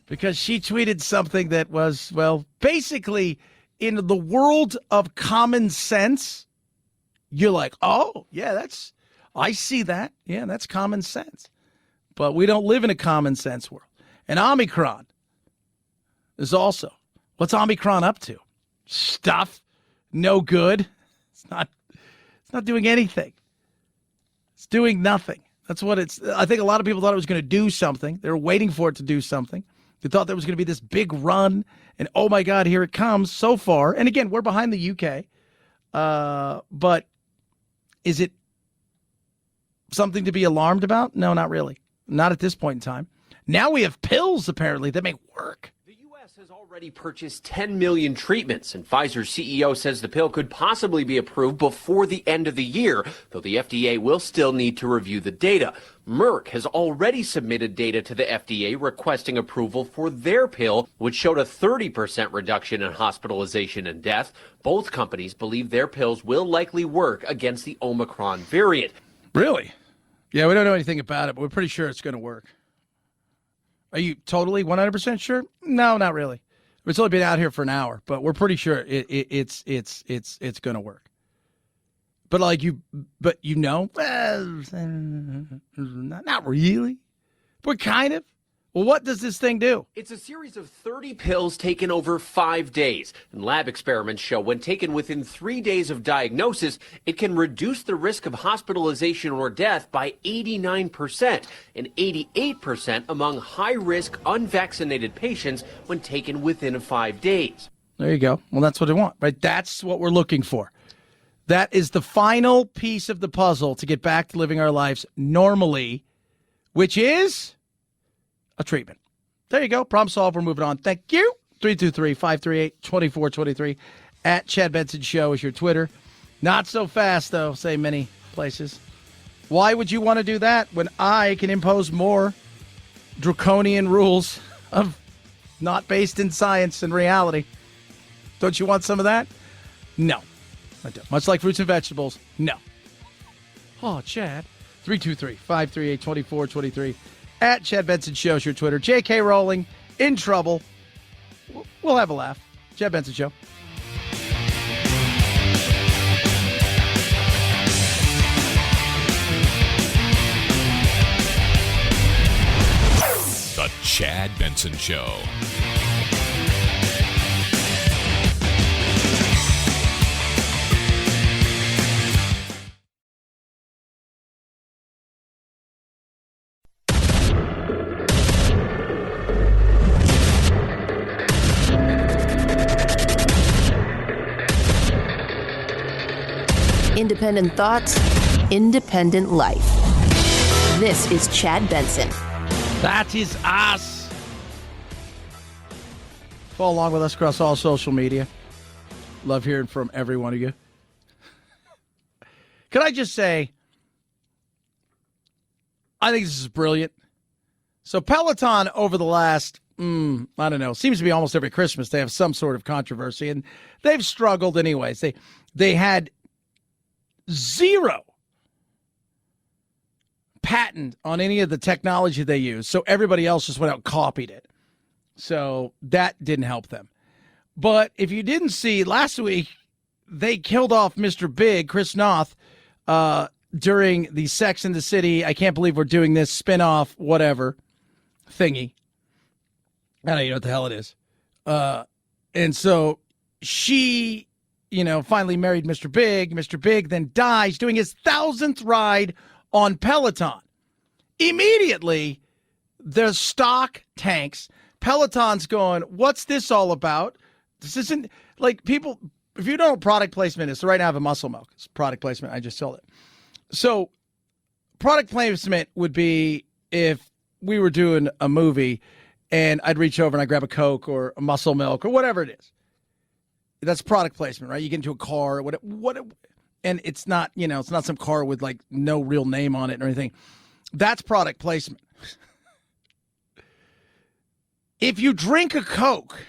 Because she tweeted something that was, well, basically in the world of common sense, you're like, oh, yeah, I see that. Yeah, that's common sense. But we don't live in a common sense world. And Omicron is also, what's Omicron up to? Stuff. No good. It's not doing anything. It's doing nothing. That's what I think a lot of people thought it was going to do something. They were waiting for it to do something. They thought there was going to be this big run, and oh my God, here it comes so far. And again, we're behind the UK. But is it something to be alarmed about? No, not really. Not at this point in time. Now we have pills, apparently, that may work. The U.S. has already purchased 10 million treatments, and Pfizer's CEO says the pill could possibly be approved before the end of the year, though the FDA will still need to review the data. Merck has already submitted data to the FDA requesting approval for their pill, which showed a 30% reduction in hospitalization and death. Both companies believe their pills will likely work against the Omicron variant. Really? Yeah, we don't know anything about it, but we're pretty sure it's going to work. Are you totally 100% sure? No, not really. It's only been out here for an hour, but we're pretty sure it's going to work. But not really. But kind of. Well, what does this thing do? It's a series of 30 pills taken over 5 days. And lab experiments show when taken within 3 days of diagnosis, it can reduce the risk of hospitalization or death by 89% and 88% among high-risk unvaccinated patients when taken within 5 days. There you go. Well, that's what I want, right? That's what we're looking for. That is the final piece of the puzzle to get back to living our lives normally, which is a treatment. There you go. Problem solved. We're moving on. Thank you. 323-538-2423. At Chad Benson Show is your Twitter. Not so fast, though, say many places. Why would you want to do that when I can impose more draconian rules of not based in science and reality? Don't you want some of that? No, I don't. Much like fruits and vegetables, no. Oh, Chad. 323-538-2423. At Chad Benson Show is your Twitter. J.K. Rowling, in trouble. We'll have a laugh. Chad Benson Show. The Chad Benson Show. Independent thoughts, independent life. This is Chad Benson. That is us. Follow along with us across all social media. Love hearing from every one of you. Can I just say, I think this is brilliant. So Peloton over the last, I don't know, seems to be almost every Christmas they have some sort of controversy, and they've struggled anyways. They had zero patent on any of the technology they use, so everybody else just went out and copied it. So that didn't help them. But if you didn't see, last week they killed off Mr. Big, Chris Noth, during the Sex and the City, I can't believe we're doing this spinoff, whatever, thingy. I don't even know what the hell it is. And so she, finally married Mr. Big. Mr. Big then dies doing his 1,000th ride on Peloton. Immediately, the stock tanks. Peloton's going, what's this all about? This isn't like people, if you don't know what product placement is, so right now I have a Muscle Milk. It's product placement. I just sold it. So product placement would be if we were doing a movie and I'd reach over and I grab a Coke or a Muscle Milk or whatever it is. That's product placement, right? You get into a car, and it's not, it's not some car with like no real name on it or anything. That's product placement. If you drink a Coke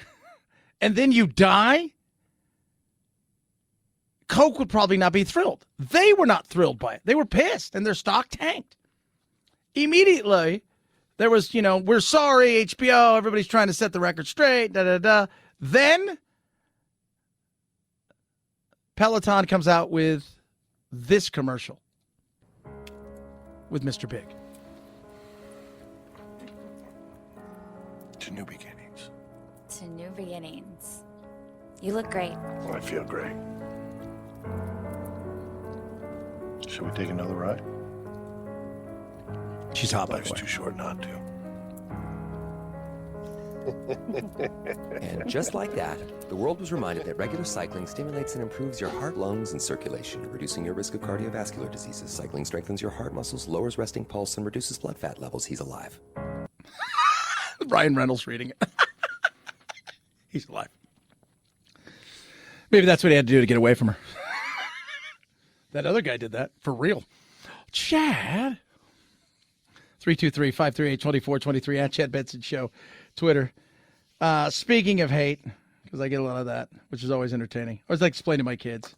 and then you die, Coke would probably not be thrilled. They were not thrilled by it. They were pissed, and their stock tanked. Immediately, there was, we're sorry, HBO, everybody's trying to set the record straight, da-da-da. Then, Peloton comes out with this commercial with Mr. Big. To new beginnings. To new beginnings. You look great. Oh, I feel great. Should we take another ride? She's hot, by the Life's way. too short not to. And just like that, the world was reminded that regular cycling stimulates and improves your heart, lungs, and circulation, reducing your risk of cardiovascular diseases. Cycling strengthens your heart muscles, lowers resting pulse, and reduces blood fat levels. He's alive. Ryan Reynolds reading it. He's alive. Maybe that's what he had to do to get away from her. That other guy did that for real. Chad. 323-538-2423 at Chad Benson Show. Twitter. Speaking of hate, because I get a lot of that, which is always entertaining. I always like to explain to my kids.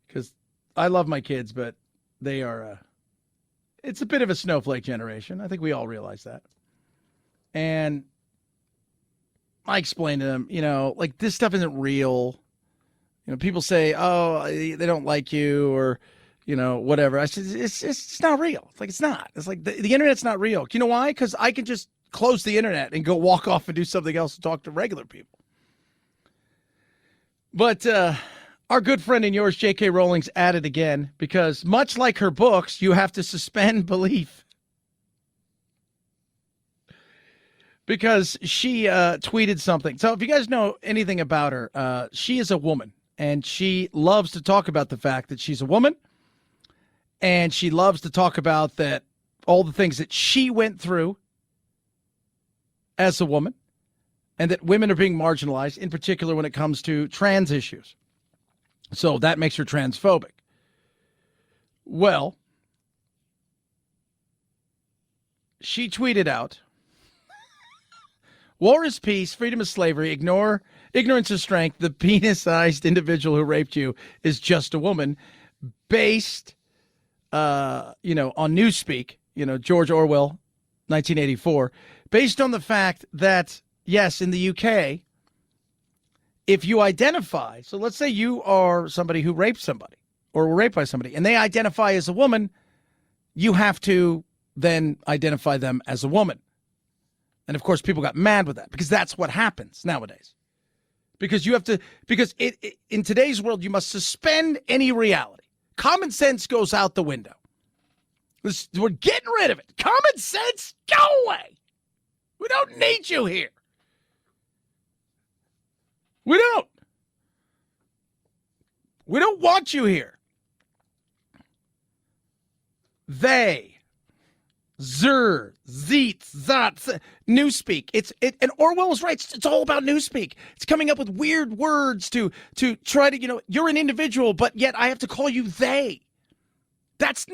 Because I love my kids, but they are, it's a bit of a snowflake generation. I think we all realize that. And I explain to them, like this stuff isn't real. People say, oh, they don't like you or, whatever. I said, it's not real. It's like, it's not. It's like the internet's not real. You know why? Because I can just close the internet and go walk off and do something else and talk to regular people. But our good friend and yours, J.K. Rowling's at it again because much like her books, you have to suspend belief. Because she tweeted something. So if you guys know anything about her, she is a woman. And she loves to talk about the fact that she's a woman. And she loves to talk about that all the things that she went through as a woman. And that women are being marginalized, in particular when it comes to trans issues. So that makes her transphobic. Well, she tweeted out, war is peace, freedom is slavery, ignorance is strength, the penis-sized individual who raped you is just a woman, based, on Newspeak, George Orwell, 1984, based on the fact that, yes, in the UK, if you identify, so let's say you are somebody who raped somebody or were raped by somebody, and they identify as a woman, you have to then identify them as a woman. And of course, people got mad with that because that's what happens nowadays. Because you have to, in today's world, you must suspend any reality. Common sense goes out the window. We're getting rid of it. Common sense, go away. We don't need you here. We don't. We don't want you here. They, zer, zeet, zat, newspeak. And Orwell was right. It's all about newspeak. It's coming up with weird words to try to, you're an individual, but yet I have to call you they. That's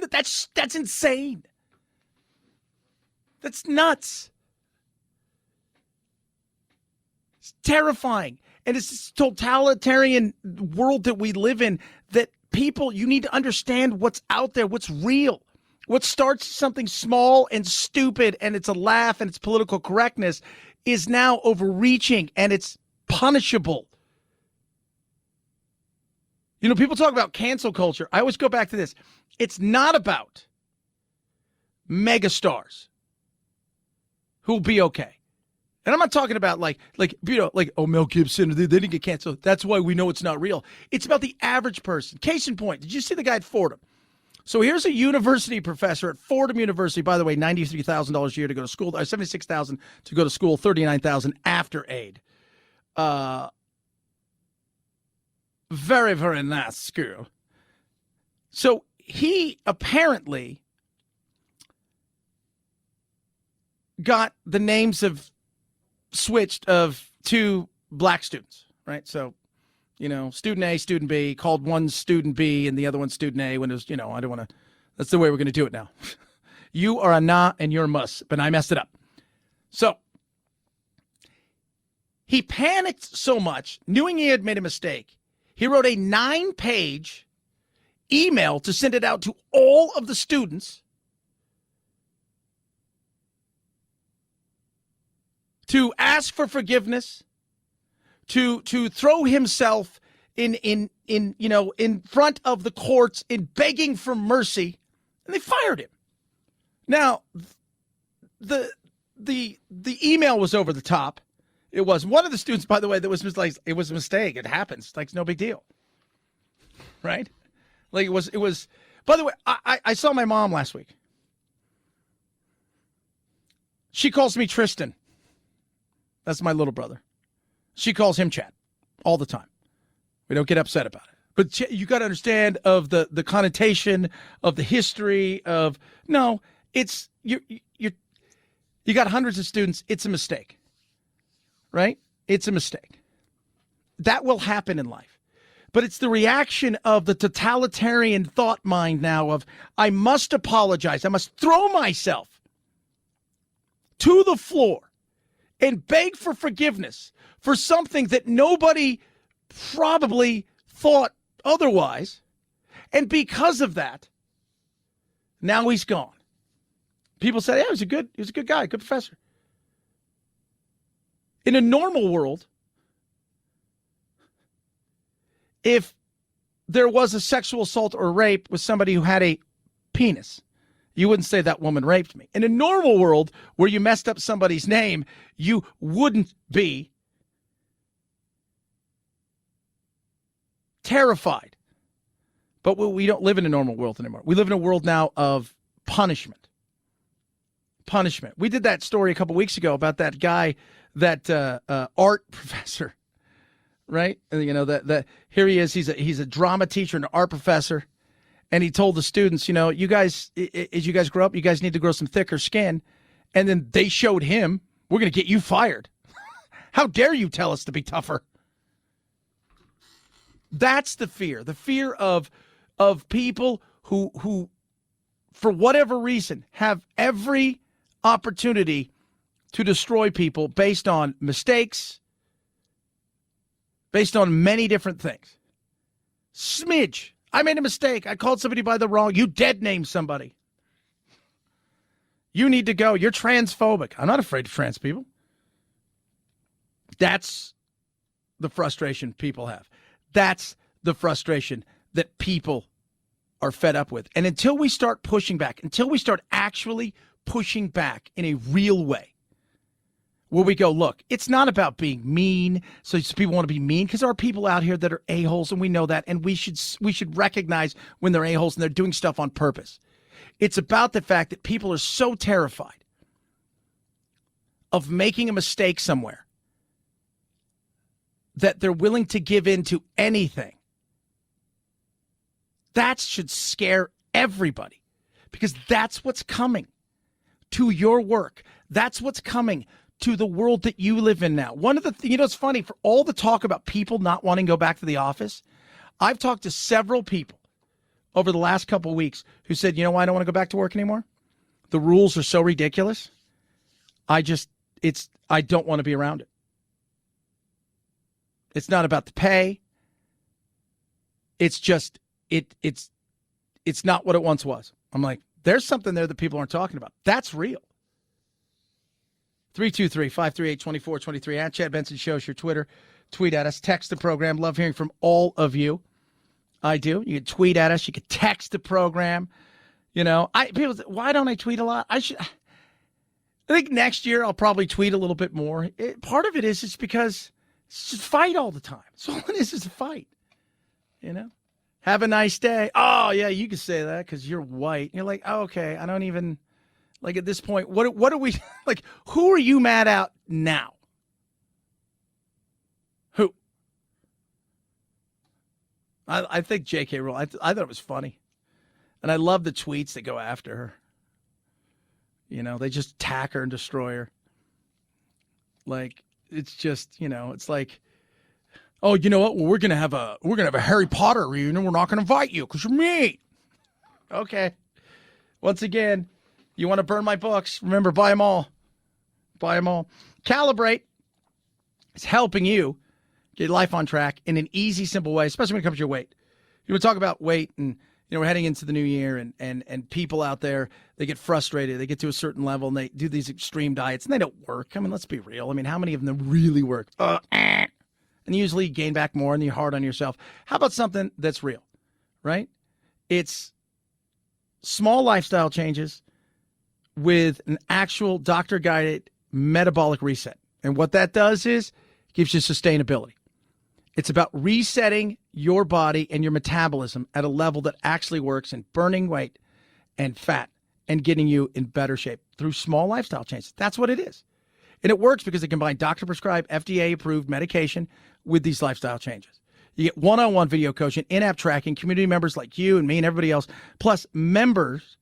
insane. That's nuts. It's terrifying. And it's this totalitarian world that we live in that people, you need to understand what's out there, what's real. What starts something small and stupid and it's a laugh and it's political correctness is now overreaching and it's punishable. People talk about cancel culture. I always go back to this. It's not about megastars who'll be okay. And I'm not talking about like Mel Gibson, they didn't get canceled. That's why we know it's not real. It's about the average person. Case in point, did you see the guy at Fordham? So here's a university professor at Fordham University, by the way, $93,000 a year to go to school, $76,000 to go to school, $39,000 after aid. Very, very nice school. So he apparently got the names switched of two black students, right? So, student A, student B, called one student B and the other one student A when it was, I don't want to, that's the way we're going to do it now. You are a na and you're a mus, but I messed it up. So he panicked so much, knowing he had made a mistake, he wrote a 9-page email to send it out to all of the students to ask for forgiveness, to throw himself in front of the courts in begging for mercy, and they fired him. Now, the email was over the top. It was one of the students, by the way, that was just like, it was a mistake. It happens. Like, it's no big deal, right? Like it was. By the way, I saw my mom last week. She calls me Tristan. That's my little brother. She calls him Chad all the time. We don't get upset about it. But you got to understand of the connotation of the history of, no, it's, you got hundreds of students. It's a mistake, right? It's a mistake. That will happen in life. But it's the reaction of the totalitarian thought mind now of, I must apologize. I must throw myself to the floor and beg for forgiveness for something that nobody probably thought otherwise. And because of that, now he's gone. People say, yeah, he was a good guy, good professor. In a normal world, if there was a sexual assault or rape with somebody who had a penis, you wouldn't say that woman raped me. In a normal world where you messed up somebody's name, you wouldn't be terrified. But we don't live in a normal world anymore. We live in a world now of punishment. Punishment. We did that story a couple weeks ago about that guy, that art professor, right? That here he is. He's a drama teacher and an art professor. And he told the students, you guys, as you guys grow up, you guys need to grow some thicker skin. And then they showed him, we're going to get you fired. How dare you tell us to be tougher? That's the fear of people who, for whatever reason, have every opportunity to destroy people based on mistakes, based on many different things. Smidge. I made a mistake. I called somebody by the wrong. You dead named somebody. You need to go. You're transphobic. I'm not afraid of trans people. That's the frustration people have. That's the frustration that people are fed up with. And until we start pushing back, until we start actually pushing back in a real way, where we go, look, it's not about being mean, so people want to be mean, because there are people out here that are a-holes, and we know that, and we should recognize when they're a-holes and they're doing stuff on purpose. It's about the fact that people are so terrified of making a mistake somewhere that they're willing to give in to anything That should scare everybody because that's what's coming to your work. That's what's coming to the world that you live in now. One of the it's funny, for all the talk about people not wanting to go back to the office, I've talked to several people over the last couple of weeks who said, you know why I don't want to go back to work anymore? The rules are so ridiculous. I don't want to be around it. It's not about the pay. It's just, it's not what it once was. I'm like, there's something there that people aren't talking about. That's real. 323-538-2423 at Chad Benson Show is your Twitter. Tweet at us. Text the program. Love hearing from all of you. I do. You can tweet at us. You can text the program. People say, why don't I tweet a lot? I think next year I'll probably tweet a little bit more. Part of it is just because it's just fight all the time. So all it is a fight. Have a nice day. Oh, yeah, you can say that because you're white. You're like, oh, okay, I don't even, at this point, what are we, who are you mad at now? Who? I think J.K. Rowling, I thought it was funny. And I love the tweets that go after her. They just attack her and destroy her. It's just, it's like, oh, you know what? Well, we're gonna have a Harry Potter reunion. We're not gonna invite you because you're mean. Okay. Once again, you want to burn my books? Remember, buy them all. Buy them all. Calibrate is helping you get life on track in an easy, simple way, especially when it comes to your weight. You want to talk about weight, and we're heading into the new year, and people out there, they get frustrated. They get to a certain level, and they do these extreme diets, and they don't work. I mean, let's be real. I mean, how many of them really work? And usually you gain back more and you're hard on yourself. How about something that's real, right? It's small lifestyle changes with an actual doctor-guided metabolic reset. And what that does is gives you sustainability. It's about resetting your body and your metabolism at a level that actually works in burning weight and fat and getting you in better shape through small lifestyle changes. That's what it is. And it works because it combines doctor-prescribed, FDA-approved medication with these lifestyle changes. You get one-on-one video coaching, in-app tracking, community members like you and me and everybody else, plus members,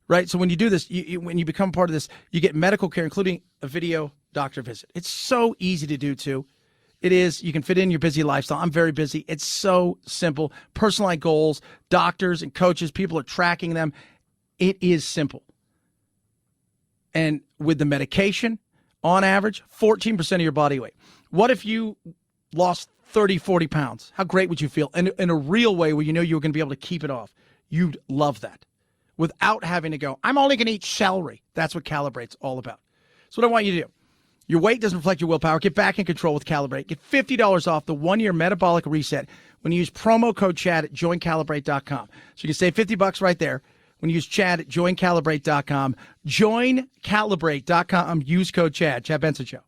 right? So when you do this, when you become part of this, you get medical care, including a video doctor visit. It's so easy to do, too. It is. You can fit in your busy lifestyle. I'm very busy. It's so simple. Personalized goals, doctors and coaches, people are tracking them. It is simple. And with the medication, on average, 14% of your body weight. What if you lost 30, 40 pounds? How great would you feel? And in a real way where you know you're going to be able to keep it off. You'd love that. Without having to go, I'm only going to eat celery. That's what Calibrate's all about. So what I want you to do, your weight doesn't reflect your willpower. Get back in control with Calibrate. Get $50 off the 1-year metabolic reset when you use promo code CHAD at joincalibrate.com. So you can save $50 right there when you use Chad at joincalibrate.com. Joincalibrate.com. Use code CHAD. Chad Benson Show.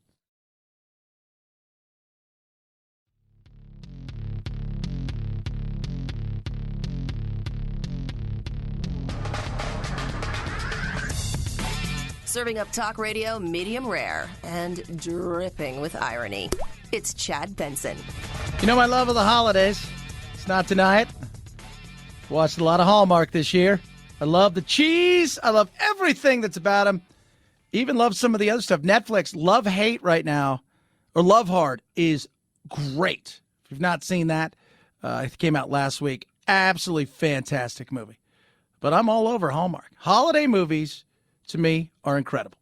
Serving up talk radio medium rare and dripping with irony. It's Chad Benson. You know my love of the holidays. Let's not deny it. Watched a lot of Hallmark this year. I love the cheese. I love everything that's about them. Even love some of the other stuff. Netflix, Love Hate right now, or Love Hard, is great. If you've not seen that, it came out last week. Absolutely fantastic movie. But I'm all over Hallmark. Holiday movies, to me, are incredible.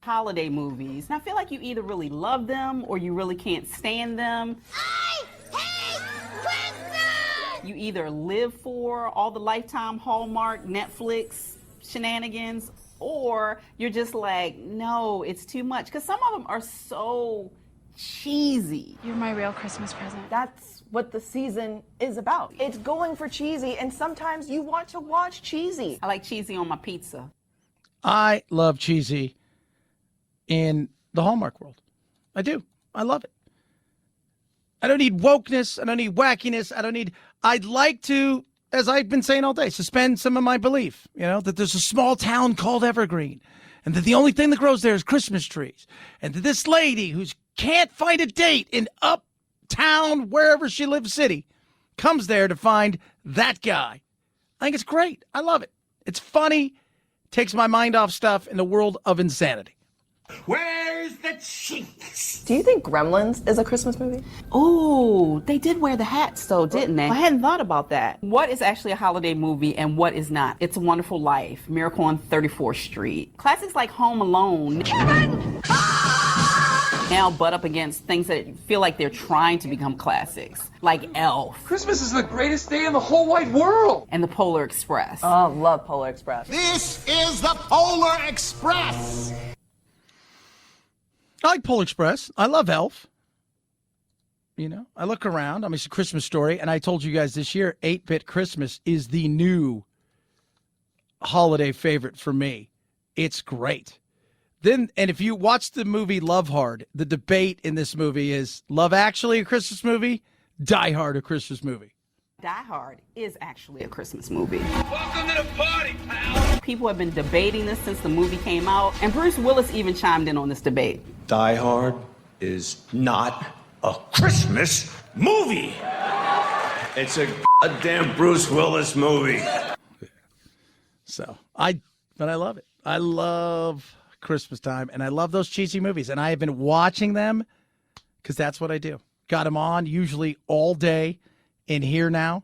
Holiday movies. And I feel like you either really love them or you really can't stand them. I hate Christmas! You either live for all the Lifetime, Hallmark, Netflix shenanigans, or you're just like, no, it's too much. Because some of them are so cheesy. You're my real Christmas present. That's what the season is about. It's going for cheesy, and sometimes you want to watch cheesy. I like cheesy on my pizza. I love cheesy in the Hallmark world. I do. I love it. I don't need wokeness. I don't need wackiness. I'd like to, as I've been saying all day, suspend some of my belief, that there's a small town called Evergreen, and that the only thing that grows there is Christmas trees, and that this lady who can't find a date in uptown, wherever she lives, city, comes there to find that guy. I think it's great. I love it. It's funny. Takes my mind off stuff in the world of insanity. Where's the chinks? Do you think Gremlins is a Christmas movie? Oh, they did wear the hats though, didn't they? I hadn't thought about that. What is actually a holiday movie and what is not? It's a Wonderful Life, Miracle on 34th Street. Classics like Home Alone now butt up against things that feel like they're trying to become classics, like Elf. Christmas is the greatest day in the whole wide world. And the Polar Express. Oh, love Polar Express. This is the Polar Express. I like Polar Express. I love Elf. You know, I look around. I mean, it's a Christmas story. And I told you guys this year, 8-Bit Christmas is the new holiday favorite for me. It's great. And if you watch the movie Love Hard, the debate in this movie is Love Actually a Christmas movie? Die Hard a Christmas movie? Die Hard is actually a Christmas movie. Welcome to the party, pal. People have been debating this since the movie came out, and Bruce Willis even chimed in on this debate. Die Hard is not a Christmas movie. It's a goddamn Bruce Willis movie. But I love it. I love Christmas time, and I love those cheesy movies, and I have been watching them because that's what I do. Got them on usually all day in here now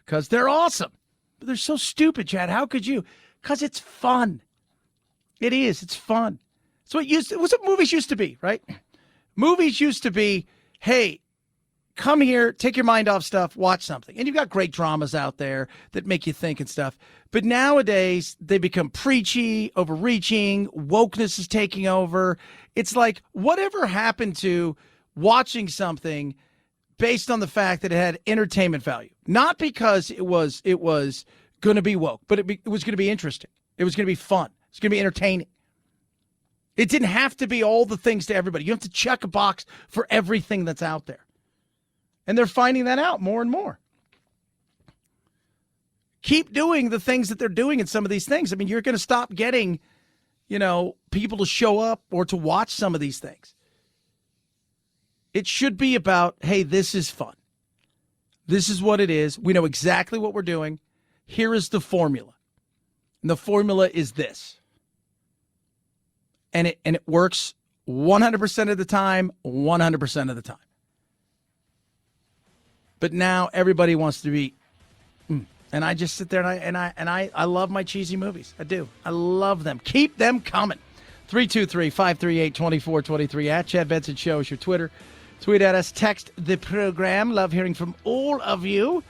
because they're awesome. But they're so stupid, Chad. How could you? Because it's fun. It is. It's fun. So it was what movies used to be, right? Movies used to be, hey, come here, take your mind off stuff, watch something. And you've got great dramas out there that make you think and stuff. But nowadays, they become preachy, overreaching, wokeness is taking over. It's like, whatever happened to watching something based on the fact that it had entertainment value? Not because it was going to be woke, but it was going to be interesting. It was going to be fun. It's going to be entertaining. It didn't have to be all the things to everybody. You have to check a box for everything that's out there. And they're finding that out more and more. Keep doing the things that they're doing in some of these things. I mean, you're going to stop getting, people to show up or to watch some of these things. It should be about, hey, this is fun. This is what it is. We know exactly what we're doing. Here is the formula. And the formula is this. And it works 100% of the time, 100% of the time. But now everybody wants to be, and I just sit there and I love my cheesy movies. I do. I love them. Keep them coming. 323-538-2423 at Chad Benson Show is your Twitter. Tweet at us. Text the program. Love hearing from all of you.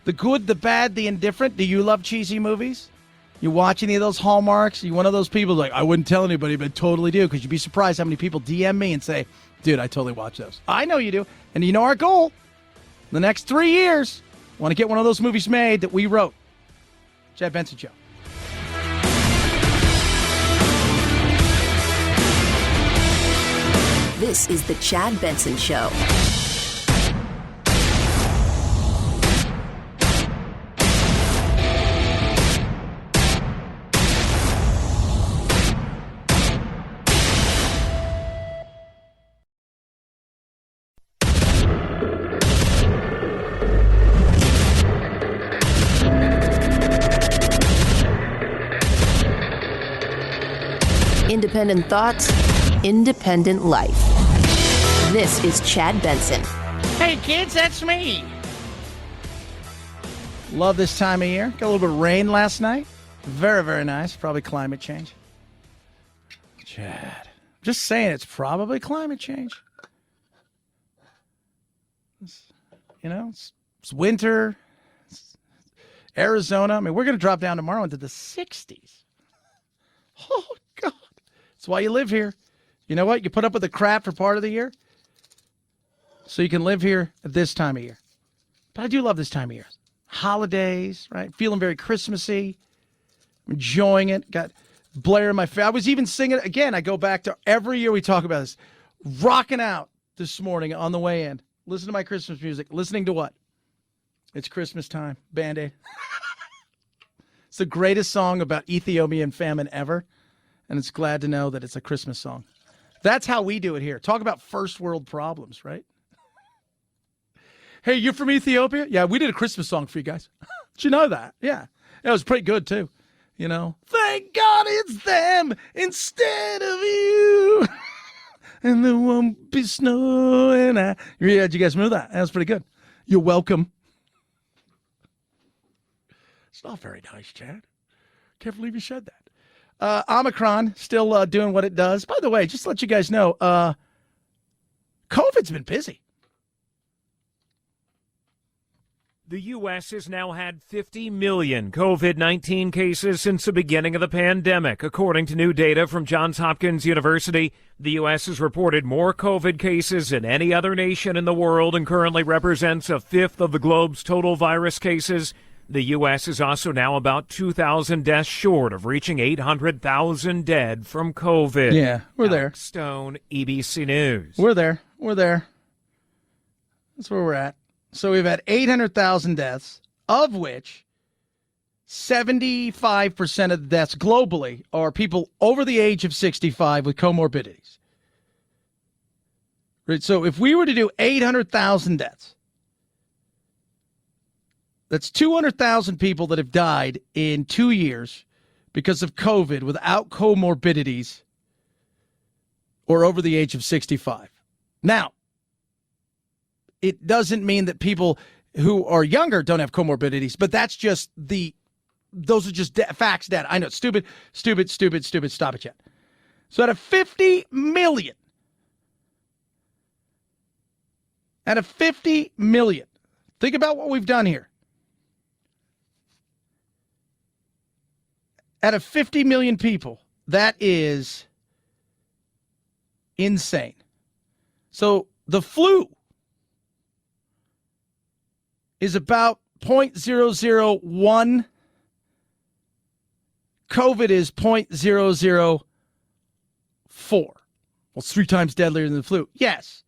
The good, the bad, the indifferent. Do you love cheesy movies? You watch any of those Hallmarks? You one of those people like, I wouldn't tell anybody, but totally do, because you'd be surprised how many people DM me and say, dude, I totally watch those. I know you do. And you know our goal? The next 3 years, want to get one of those movies made that we wrote. Chad Benson Show. This is the Chad Benson Show. Independent thoughts, independent life. This is Chad Benson. Hey, kids, that's me. Love this time of year. Got a little bit of rain last night. Very, very nice. Probably climate change. Chad. Just saying, it's probably climate change. It's winter. It's Arizona. I mean, we're going to drop down tomorrow into the 60s. Oh, God. That's why you live here. You know what? You put up with the crap for part of the year so you can live here at this time of year. But I do love this time of year. Holidays, right? Feeling very Christmassy. Enjoying it. Got Blair in my face. I was even singing, again, I go back to every year we talk about this. Rocking out this morning on the way in. Listen to my Christmas music. Listening to what? It's Christmas time. Band-Aid. It's the greatest song about Ethiopian famine ever. And it's glad to know that it's a Christmas song. That's how we do it here. Talk about first world problems, right? Hey, you from Ethiopia? Yeah, we did a Christmas song for you guys. Did you know that? Yeah. It was pretty good, too. You know, thank God it's them instead of you. And there won't be snow. Yeah, did you guys remember that? That was pretty good. You're welcome. It's not very nice, Chad. Can't believe you said that. Omicron still doing what it does. By the way, just to let you guys know, COVID's been busy. The U.S. has now had 50 million COVID-19 cases since the beginning of the pandemic. According to new data from Johns Hopkins University, the U.S. has reported more COVID cases than any other nation in the world and currently represents a fifth of the globe's total virus cases. The U.S. is also now about 2,000 deaths short of reaching 800,000 dead from COVID. Yeah, we're there. Alex Stone, EBC News. We're there. That's where we're at. So we've had 800,000 deaths, of which 75% of the deaths globally are people over the age of 65 with comorbidities. Right? So if we were to do 800,000 deaths, that's 200,000 people that have died in 2 years because of COVID without comorbidities or over the age of 65. Now, it doesn't mean that people who are younger don't have comorbidities, but that's just those are just facts, data. I know, stupid. Stop it, Chad. So out of 50 million, think about what we've done here. Out of 50 million people, that is insane. So the flu is about 0.001. COVID is 0.004. Well, it's 3 times deadlier than the flu. Yes,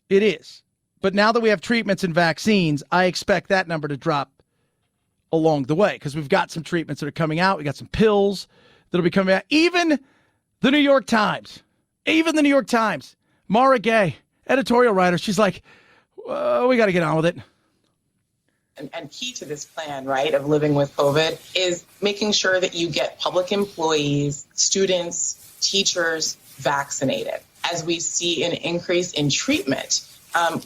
it is. But now that we have treatments and vaccines, I expect that number to drop along the way because we've got some treatments that are coming out. We got some pills that'll be coming out. Even the New York Times, Mara Gay, editorial writer, she's like, we got to get on with it. And key to this plan, right, of living with COVID is making sure that you get public employees, students, teachers vaccinated. As we see an increase in treatment,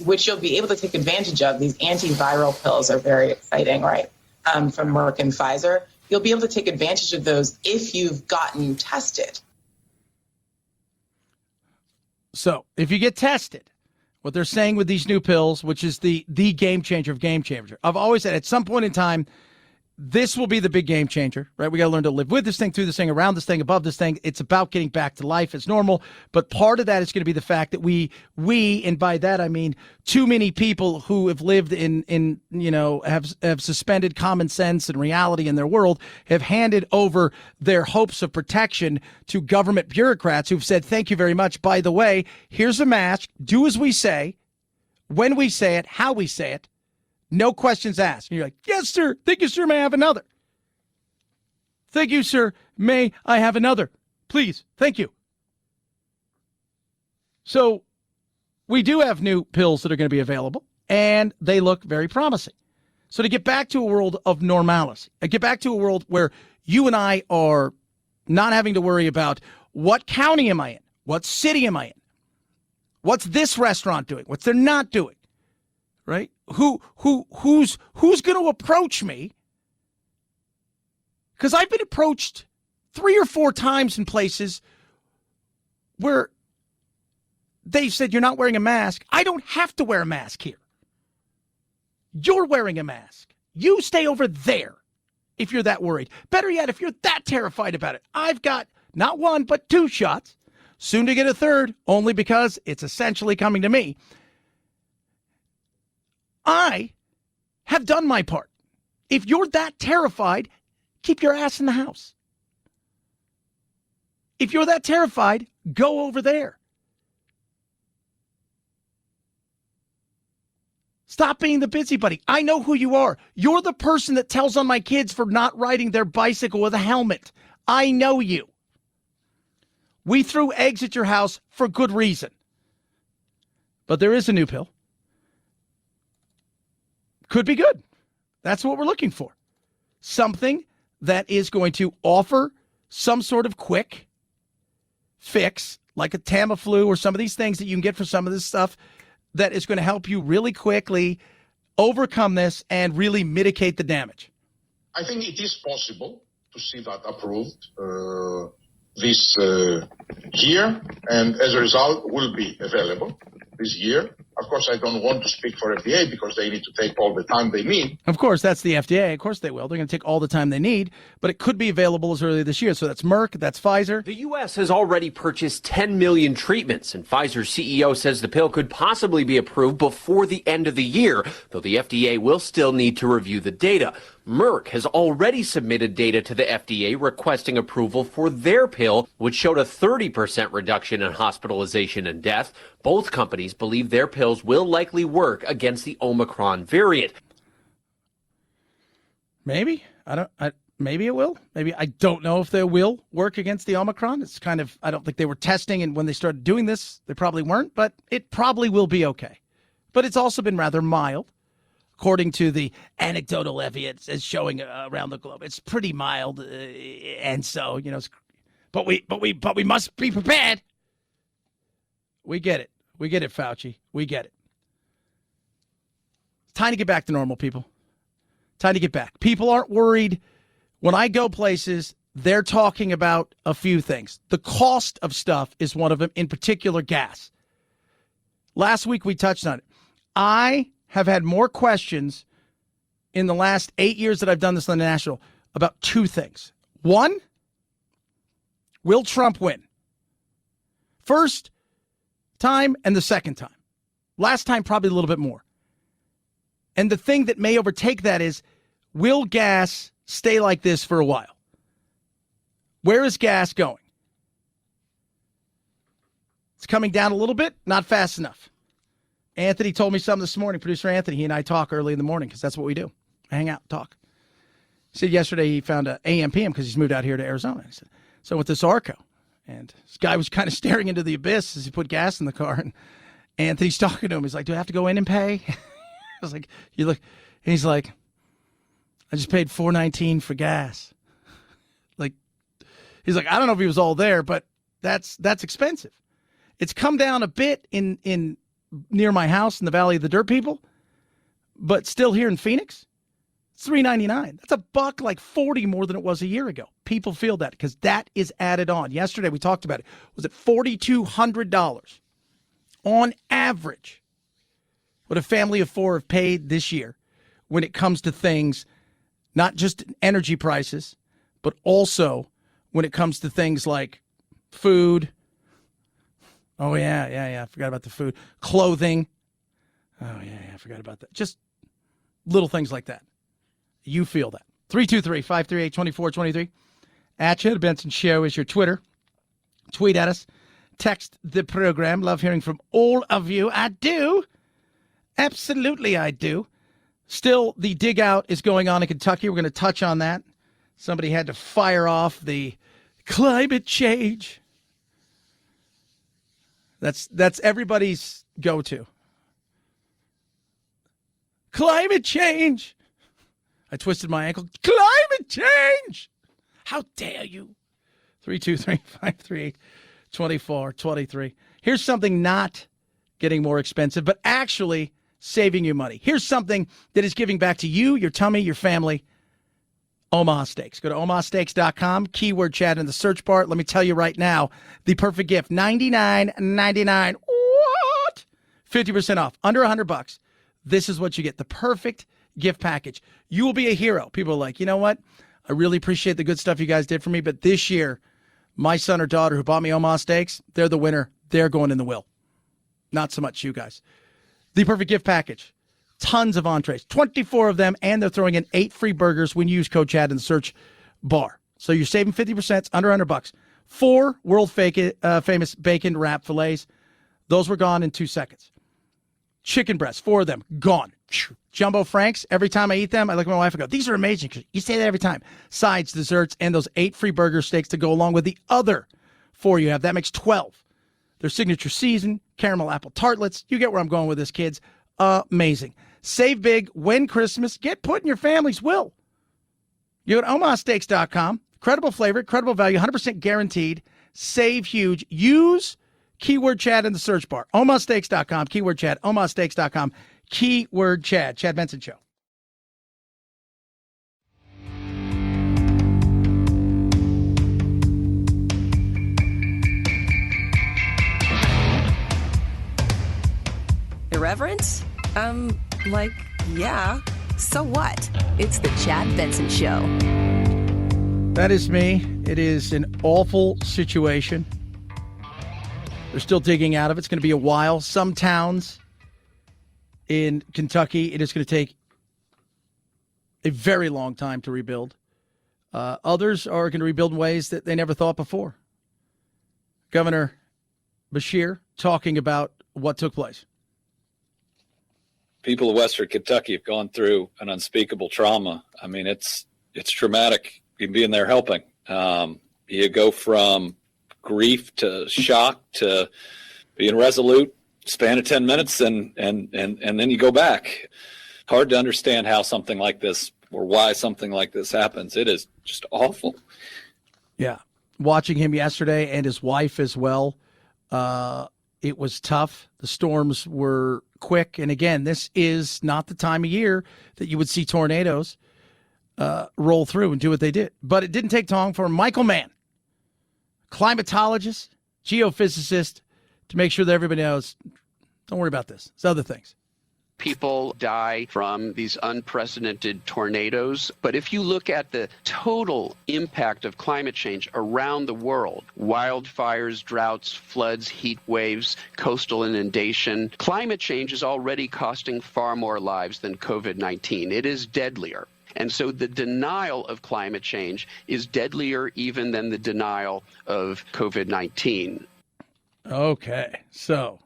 which you'll be able to take advantage of, these antiviral pills are very exciting, right, from Merck and Pfizer. You'll be able to take advantage of those if you've gotten tested. So if you get tested, what they're saying with these new pills, which is the game changer of game changer. I've always said at some point in time, this will be the big game changer, right? We got to learn to live with this thing, through this thing, around this thing, above this thing. It's about getting back to life as normal. But part of that is going to be the fact that we, and by that I mean too many people who have lived in have suspended common sense and reality in their world, have handed over their hopes of protection to government bureaucrats who've said, thank you very much. By the way, here's a mask. Do as we say, when we say it, how we say it. No questions asked. And you're like, yes, sir. Thank you, sir. May I have another? Thank you, sir. May I have another? Please. Thank you. So we do have new pills that are going to be available, and they look very promising. So to get back to a world of normalcy, get back to a world where you and I are not having to worry about what county am I in? What city am I in? What's this restaurant doing? What's they're not doing? Right? Who's going to approach me? Because I've been approached 3 or 4 times in places where they said you're not wearing a mask. I don't have to wear a mask here. You're wearing a mask. You stay over there if you're that worried. Better yet, if you're that terrified about it. I've got not 1, but 2 shots. Soon to get a 3rd, only because it's essentially coming to me. I have done my part. If you're that terrified, keep your ass in the house. If you're that terrified, go over there. Stop being the busybody. I know who you are. You're the person that tells on my kids for not riding their bicycle with a helmet. I know you. We threw eggs at your house for good reason. But there is a new pill. could be good. That's what we're looking for. Something that is going to offer some sort of quick fix, like a Tamiflu or some of these things that you can get for some of this stuff that is going to help you really quickly overcome this and really mitigate the damage. I think it is possible to see that approved this year, and as a result will be available this year. Of course, I don't want to speak for FDA because they need to take all the time they need. Of course, that's the FDA. Of course they will. They're going to take all the time they need, but it could be available as early this year. So that's Merck, that's Pfizer. The U.S. has already purchased 10 million treatments, and Pfizer's CEO says the pill could possibly be approved before the end of the year, though the FDA will still need to review the data. Merck has already submitted data to the FDA requesting approval for their pill, which showed a 30% reduction in hospitalization and death. Both companies believe their pills will likely work against the Omicron variant. Maybe. Maybe it will. Maybe. I don't know if they will work against the Omicron. It's kind of, I don't think they were testing, and when they started doing this, they probably weren't, but it probably will be okay. But it's also been rather mild. According to the anecdotal evidence is showing around the globe, it's pretty mild, and so but we must be prepared. We get it, Fauci. We get it. It's time to get back to normal, people. Time to get back. People aren't worried. When I go places, they're talking about a few things. The cost of stuff is one of them, in particular, gas. Last week we touched on it. I have had more questions in the last 8 years that I've done this on the National about two things. One, will Trump win? First time and the second time. Last time, probably a little bit more. And the thing that may overtake that is, will gas stay like this for a while? Where is gas going? It's coming down a little bit, not fast enough. Anthony told me something this morning, producer Anthony. He and I talk early in the morning because that's what we do. Hang out, talk. He said yesterday he found an AM PM because he's moved out here to Arizona. He said, so with this Arco, and this guy was kind of staring into the abyss as he put gas in the car, and Anthony's talking to him. He's like, do I have to go in and pay? I was like, you look, and he's like, I just paid $4.19 for gas. Like, he's like, I don't know if he was all there, but that's expensive. It's come down a bit in near my house in the Valley of the Dirt People, but still here in Phoenix, it's $3.99. That's $1.40 more than it was a year ago. People feel that because that is added on. Yesterday we talked about it. Was it $4,200 on average? What a family of four have paid this year when it comes to things, not just energy prices, but also when it comes to things like food. Oh, yeah. I forgot about the food. Clothing. Oh, yeah, I forgot about that. Just little things like that. You feel that. 323-538-2423. At Chad Benson Show is your Twitter. Tweet at us. Text the program. Love hearing from all of you. I do. Absolutely, I do. Still, the dig out is going on in Kentucky. We're going to touch on that. Somebody had to fire off the climate change. That's everybody's go-to. Climate change. I twisted my ankle. Climate change. How dare you? 323-538-2423. Here's something not getting more expensive, but actually saving you money. Here's something that is giving back to you, your tummy, your family. Omaha Steaks. Go to omahasteaks.com, keyword chat in the search bar. Let me tell you right now, the perfect gift, $99.99. What? 50% off, under $100. This is what you get, the perfect gift package. You will be a hero. People are like, you know what? I really appreciate the good stuff you guys did for me, but this year, my son or daughter who bought me Omaha Steaks, they're the winner. They're going in the will. Not so much you guys. The perfect gift package. Tons of entrees, 24 of them, and they're throwing in 8 free burgers when you use code Chad in the search bar. So you're saving 50%, it's under $100. 4 world famous bacon wrap fillets. Those were gone in 2 seconds. Chicken breasts, 4 of them, gone. Jumbo Franks, every time I eat them, I look at my wife and go, these are amazing. You say that every time. Sides, desserts, and those 8 free burger steaks to go along with the other 4 you have. That makes 12. Their signature season, caramel apple tartlets. You get where I'm going with this, kids. Amazing. Save big, win Christmas, get put in your family's will. You go to omahasteaks.com. Credible flavor, credible value, 100% guaranteed. Save huge. Use keyword Chad in the search bar. omahasteaks.com, keyword Chad. omahasteaks.com, keyword Chad. Chad Benson Show. Irreverent? Yeah. So what? It's the Chad Benson Show. That is me. It is an awful situation. They're still digging out of it. It's going to be a while. Some towns in Kentucky, it is going to take a very long time to rebuild. Others are going to rebuild in ways that they never thought before. Governor Beshear talking about what took place. People of Western Kentucky have gone through an unspeakable trauma. I mean, it's traumatic. You being there helping. You go from grief to shock to being resolute, span of 10 minutes, and then you go back. Hard to understand how something like this or why something like this happens. It is just awful. Yeah. Watching him yesterday and his wife as well, it was tough. The storms were quick. And again, this is not the time of year that you would see tornadoes roll through and do what they did. But it didn't take long for Michael Mann, climatologist, geophysicist, to make sure that everybody knows, don't worry about this. It's other things. People die from these unprecedented tornadoes. But if you look at the total impact of climate change around the world, wildfires, droughts, floods, heat waves, coastal inundation, climate change is already costing far more lives than COVID-19. It is deadlier. And so the denial of climate change is deadlier even than the denial of COVID-19. Okay, so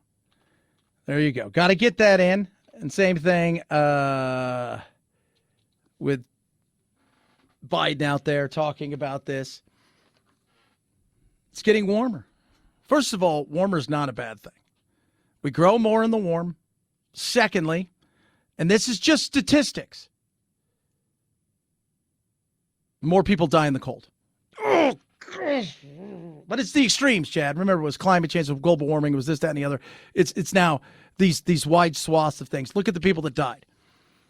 there you go. Got to get that in. And same thing with Biden out there talking about this. It's getting warmer. First of all, warmer is not a bad thing. We grow more in the warm. Secondly, and this is just statistics, more people die in the cold. Oh, but it's the extremes, Chad. Remember, it was climate change, it was global warming, it was this, that, and the other. It's now these wide swaths of things. Look at the people that died.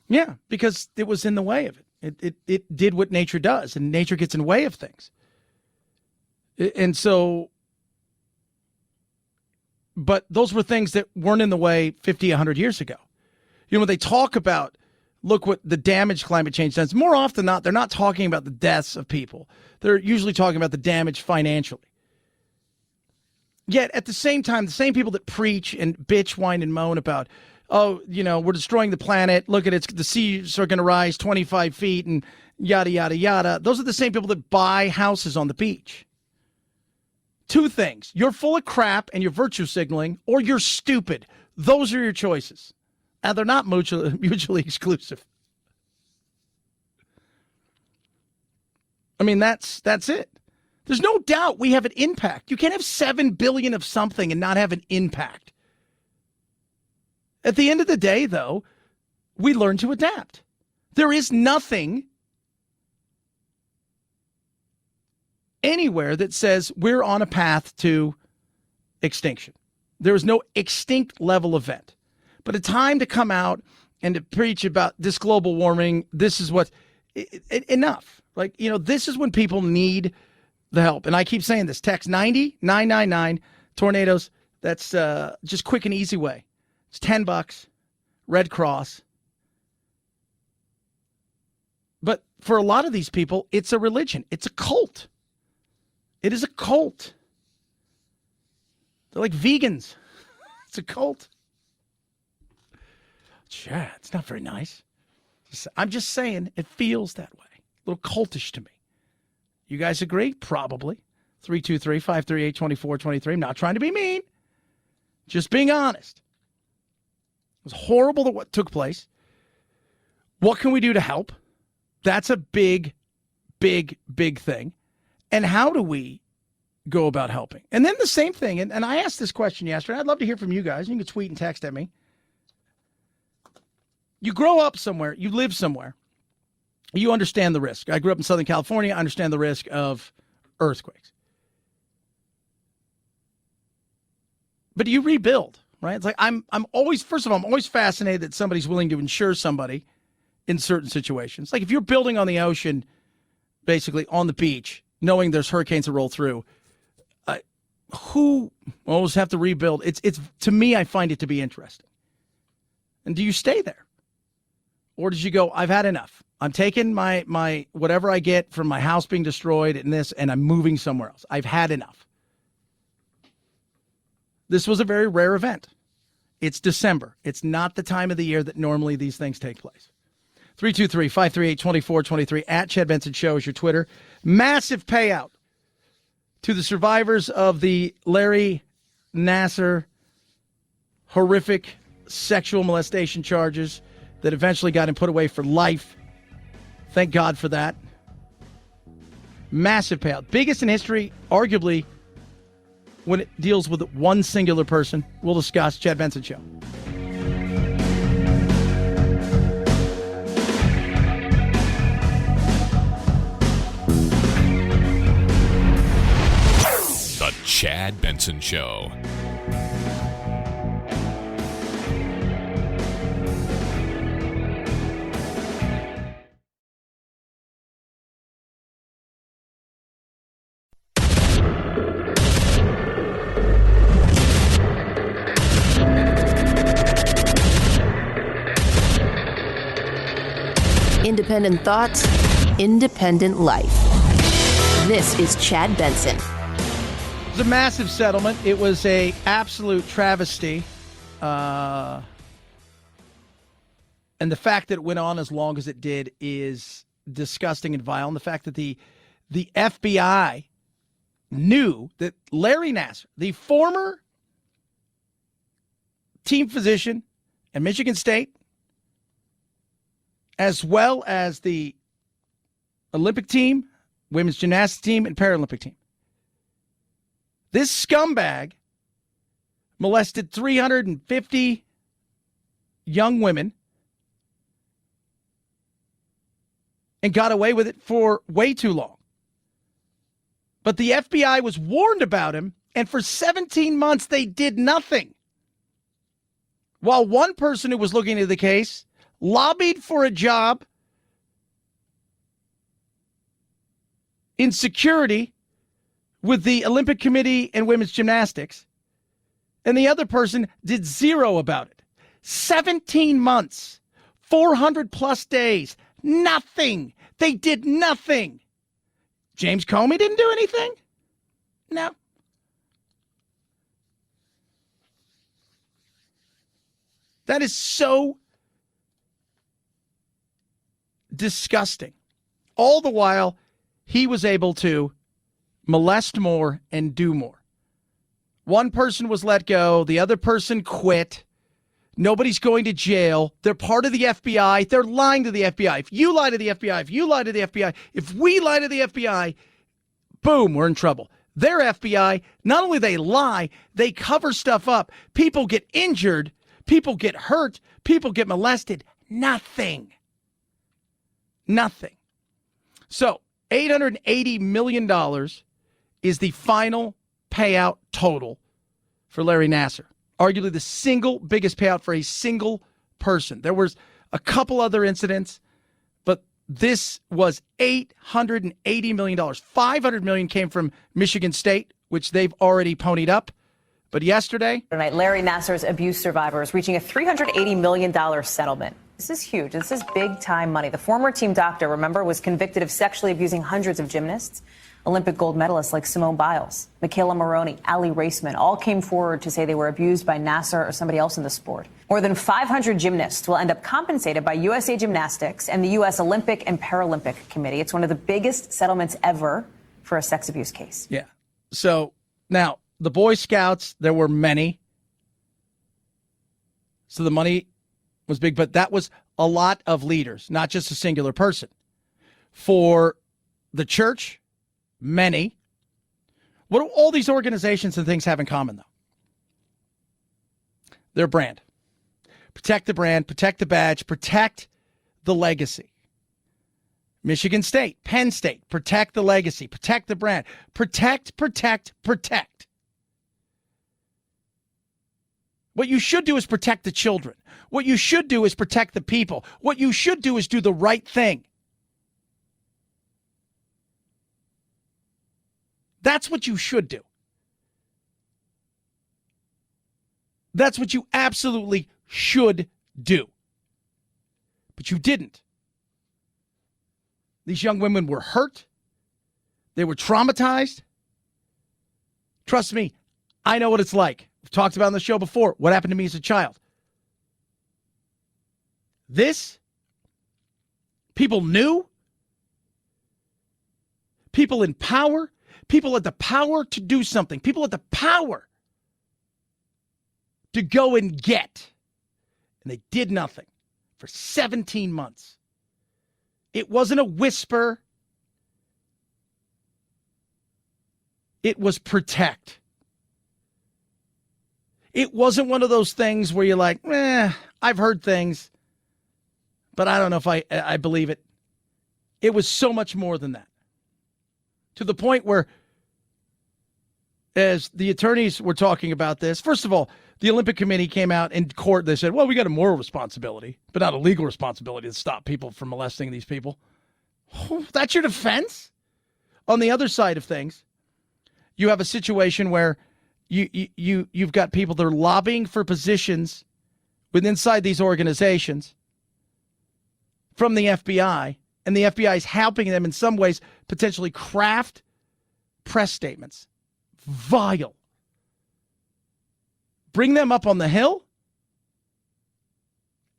Yeah, because it was in the way of it. It did what nature does, and nature gets in the way of things. And so, but those were things that weren't in the way 50, 100 years ago. You know, when they talk about, look what the damage climate change does, more often than not, they're not talking about the deaths of people. They're usually talking about the damage financially. Yet at the same time, the same people that preach and bitch, whine, and moan about, oh, you know, we're destroying the planet. Look at it. The seas are going to rise 25 feet and yada, yada, yada. Those are the same people that buy houses on the beach. Two things. You're full of crap and you're virtue signaling, or you're stupid. Those are your choices. And they're not mutually exclusive. I mean, that's it. There's no doubt we have an impact. You can't have 7 billion of something and not have an impact. At the end of the day, though, we learn to adapt. There is nothing anywhere that says we're on a path to extinction. There is no extinct level event. But a time to come out and to preach about this global warming, this is what, enough. Like, you know, this is when people need the help. And I keep saying this, text 90999, tornadoes. That's just quick and easy way. It's $10, Red Cross. But for a lot of these people, it's a religion. It's a cult. It is a cult. They're like vegans. It's a cult. Yeah, it's not very nice. I'm just saying it feels that way. A little cultish to me. You guys agree? Probably. 323-538-2423. I'm not trying to be mean. Just being honest. It was horrible that what took place. What can we do to help? That's a big, big, big thing. And how do we go about helping? And then the same thing, and I asked this question yesterday. I'd love to hear from you guys. You can tweet and text at me. You grow up somewhere, you live somewhere, you understand the risk. I grew up in Southern California, I understand the risk of earthquakes. But you rebuild, right? It's like I'm always fascinated that somebody's willing to insure somebody in certain situations. Like if you're building on the ocean, basically on the beach, knowing there's hurricanes that roll through, who always have to rebuild? It's to me, I find it to be interesting. And do you stay there? Or did you go, I've had enough. I'm taking my whatever I get from my house being destroyed and I'm moving somewhere else. I've had enough. This was a very rare event. It's December. It's not the time of the year that normally these things take place. 323-538-2423 at Chad Benson Show is your Twitter. Massive payout to the survivors of the Larry Nassar horrific sexual molestation charges that eventually got him put away for life. Thank God for that. Massive payout. Biggest in history, arguably, when it deals with one singular person. We'll discuss. Chad Benson Show. The Chad Benson Show. Independent thoughts, independent life. This is Chad Benson. It was a massive settlement. It was a absolute travesty. And the fact that it went on as long as it did is disgusting and vile. And the fact that the FBI knew that Larry Nassar, the former team physician at Michigan State, as well as the Olympic team, women's gymnastics team, and Paralympic team. This scumbag molested 350 young women and got away with it for way too long. But the FBI was warned about him, and for 17 months they did nothing. While one person who was looking into the case lobbied for a job in security with the Olympic Committee and women's gymnastics, and the other person did zero about it. 17 months, 400 plus days, nothing. They did nothing. James Comey didn't do anything? No. That is so disgusting. All the while, he was able to molest more and do more. One person was let go. The other person quit. Nobody's going to jail. They're part of the FBI. They're lying to the FBI. If you lie to the FBI, if you lie to the FBI, if we lie to the FBI, boom, we're in trouble. Their FBI, not only they lie, they cover stuff up. People get injured. People get hurt. People get molested. Nothing. Nothing. So $880 million is the final payout total for Larry Nassar. Arguably the single biggest payout for a single person. There was a couple other incidents, but this was $880 million. $500 million came from Michigan State, which they've already ponied up. But yesterday, tonight, Larry Nassar's abuse survivors reaching a $380 million settlement. This is huge. This is big-time money. The former team doctor, remember, was convicted of sexually abusing hundreds of gymnasts. Olympic gold medalists like Simone Biles, Michaela Maroney, Ali Raceman all came forward to say they were abused by Nassar or somebody else in the sport. More than 500 gymnasts will end up compensated by USA Gymnastics and the U.S. Olympic and Paralympic Committee. It's one of the biggest settlements ever for a sex abuse case. Yeah. So now the Boy Scouts, there were many. So the money was big, but that was a lot of leaders, not just a singular person. For the church, many. What do all these organizations and things have in common, though? Their brand. Protect the brand, protect the badge, protect the legacy. Michigan State, Penn State, protect the legacy, protect the brand. Protect, protect, protect. What you should do is protect the children. What you should do is protect the people. What you should do is do the right thing. That's what you should do. That's what you absolutely should do. But you didn't. These young women were hurt. They were traumatized. Trust me, I know what it's like. We've talked about on the show before what happened to me as a child. This, people knew, people in power, people had the power to do something. People had the power to go and get. And they did nothing for 17 months. It wasn't a whisper. It was protect. It wasn't one of those things where you're like, I've heard things, but I don't know if I believe it. It was so much more than that. To the point where, as the attorneys were talking about this, first of all, the Olympic Committee came out in court. They said, well, we got a moral responsibility, but not a legal responsibility to stop people from molesting these people. That's your defense? On the other side of things, you have a situation where you've got people that are lobbying for positions inside these organizations from the FBI, and the FBI is helping them in some ways potentially craft press statements. Vile. Bring them up on the Hill,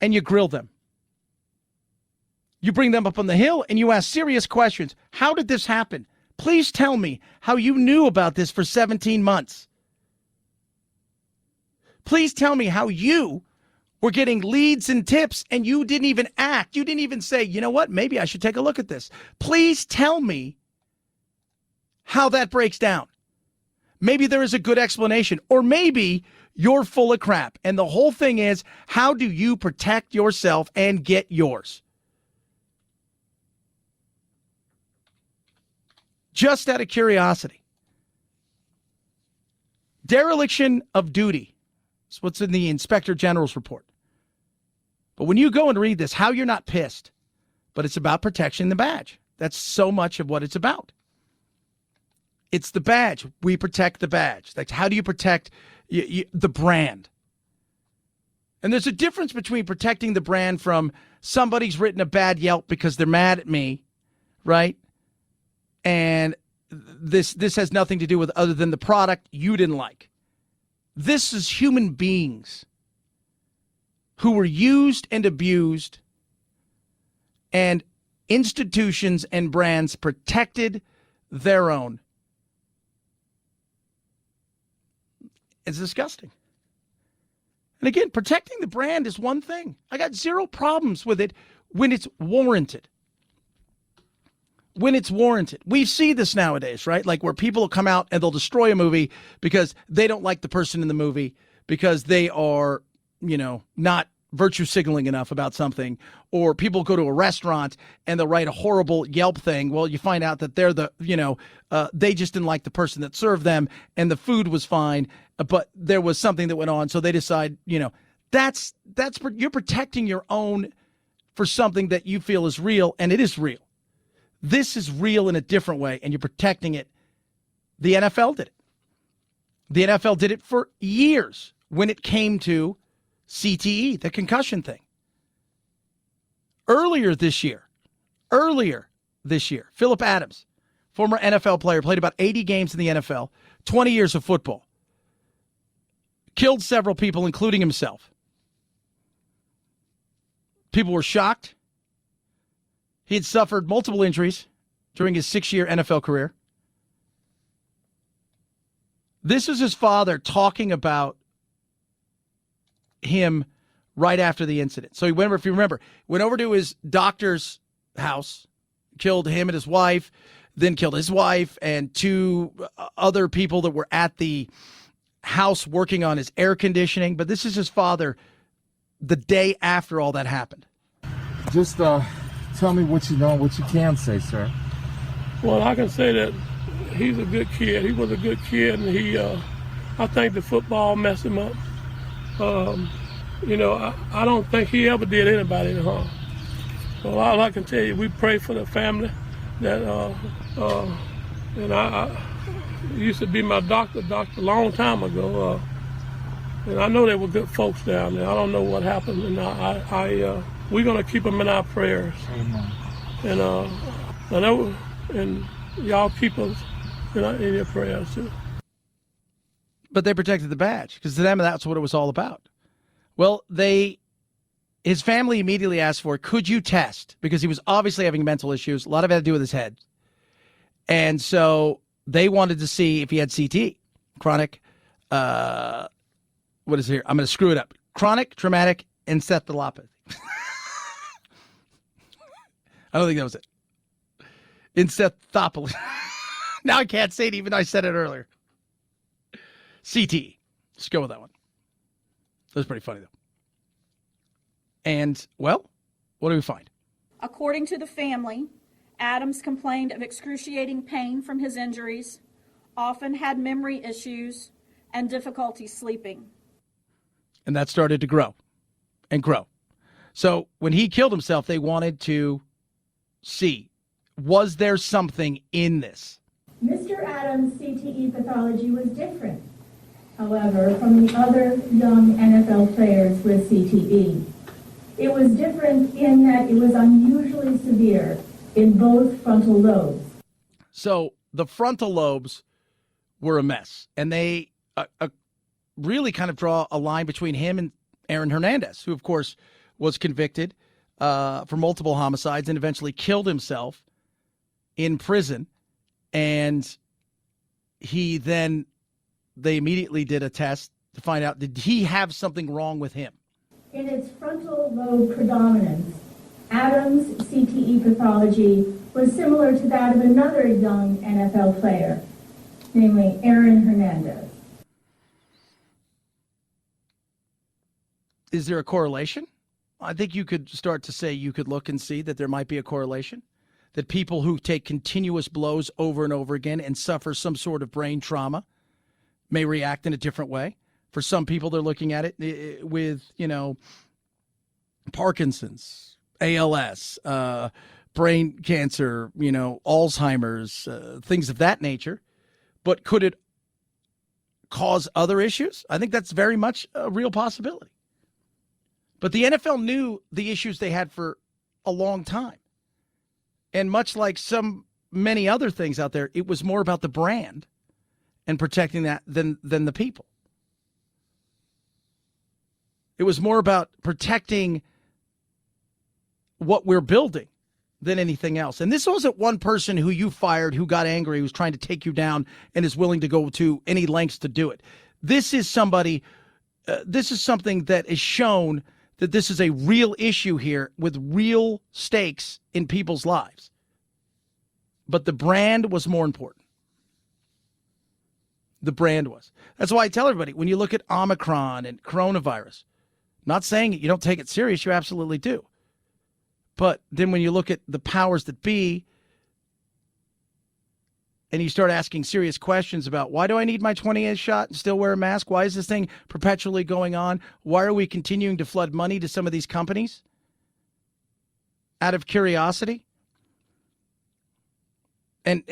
and you grill them. You bring them up on the Hill, and you ask serious questions. How did this happen? Please tell me how you knew about this for 17 months. Please tell me how you were getting leads and tips, and you didn't even act. You didn't even say, you know what, maybe I should take a look at this. Please tell me how that breaks down. Maybe there is a good explanation, or maybe you're full of crap. And the whole thing is, how do you protect yourself and get yours? Just out of curiosity. Dereliction of duty. That's what's in the Inspector General's report. But when you go and read this, how you're not pissed, but it's about protecting the badge. That's so much of what it's about. It's the badge. We protect the badge. That's how do you protect the brand? And there's a difference between protecting the brand from somebody's written a bad Yelp because they're mad at me, right? And this has nothing to do with other than the product you didn't like. This is human beings who were used and abused, and institutions and brands protected their own. It's disgusting. And again, protecting the brand is one thing. I got zero problems with it when it's warranted. When it's warranted. We see this nowadays, right? Like where people will come out and they'll destroy a movie because they don't like the person in the movie, because they are, not virtue signaling enough about something. Or people go to a restaurant and they'll write a horrible Yelp thing. Well, you find out that they're they just didn't like the person that served them, and the food was fine, but there was something that went on. So they decide, that's you're protecting your own for something that you feel is real, and it is real. This is real in a different way, and you're protecting it. The NFL did it. The NFL did it for years when it came to CTE, the concussion thing. Earlier this year, Phillip Adams, former NFL player, played about 80 games in the NFL, 20 years of football, killed several people, including himself. People were shocked. He had suffered multiple injuries during his 6-year NFL career. This is his father talking about him right after the incident. So he went over, if you remember, went over to his doctor's house, killed him and his wife, then killed his wife and 2 other people that were at the house working on his air conditioning. But this is his father the day after all that happened. Just tell me what you know, what you can say, sir. Well, I can say that he's a good kid. He was a good kid, and I think the football messed him up. I don't think he ever did anybody any harm. So all I can tell you, we pray for the family. That and I used to be my doctor a long time ago, and I know they were good folks down there. I don't know what happened, and we're gonna keep them in our prayers. Amen. And y'all keep us in your prayers too. But they protected the badge because to them that's what it was all about. Well, his family immediately asked for, could you test? Because he was obviously having mental issues. A lot of it had to do with his head. And so they wanted to see if he had CTE, chronic, what is it here? I'm going to screw it up. Chronic traumatic encephalopathy. I don't think that was it. Encephalopathy. Now I can't say it even though I said it earlier. CTE. Let's go with that one. That was pretty funny, though. And, well, what do we find? According to the family, Adams complained of excruciating pain from his injuries, often had memory issues, and difficulty sleeping. And that started to grow and grow. So when he killed himself, they wanted to see, was there something in this? Mr. Adams' CTE pathology was different, however, from the other young NFL players with CTE. It was different in that it was unusually severe in both frontal lobes. So the frontal lobes were a mess, and they really kind of draw a line between him and Aaron Hernandez, who, of course, was convicted for multiple homicides and eventually killed himself in prison. And they immediately did a test to find out, did he have something wrong with him? In its frontal lobe predominance, Adams' CTE pathology was similar to that of another young NFL player, namely Aaron Hernandez. Is there a correlation? I think you could start to say, you could look and see that there might be a correlation, that people who take continuous blows over and over again and suffer some sort of brain trauma may react in a different way. For some people, they're looking at it with, Parkinson's, ALS, brain cancer, Alzheimer's, things of that nature. But could it cause other issues? I think that's very much a real possibility. But the NFL knew the issues they had for a long time. And much like many other things out there, it was more about the brand and protecting that than the people. It was more about protecting what we're building than anything else. And this wasn't one person who you fired, who got angry, who's trying to take you down and is willing to go to any lengths to do it. This is something that is shown that this is a real issue here with real stakes in people's lives. But the brand was more important. The brand was. That's why I tell everybody, when you look at Omicron and coronavirus, not saying you don't take it serious, you absolutely do. But then when you look at the powers that be and you start asking serious questions about, why do I need my 20th shot and still wear a mask? Why is this thing perpetually going on? Why are we continuing to flood money to some of these companies out of curiosity? And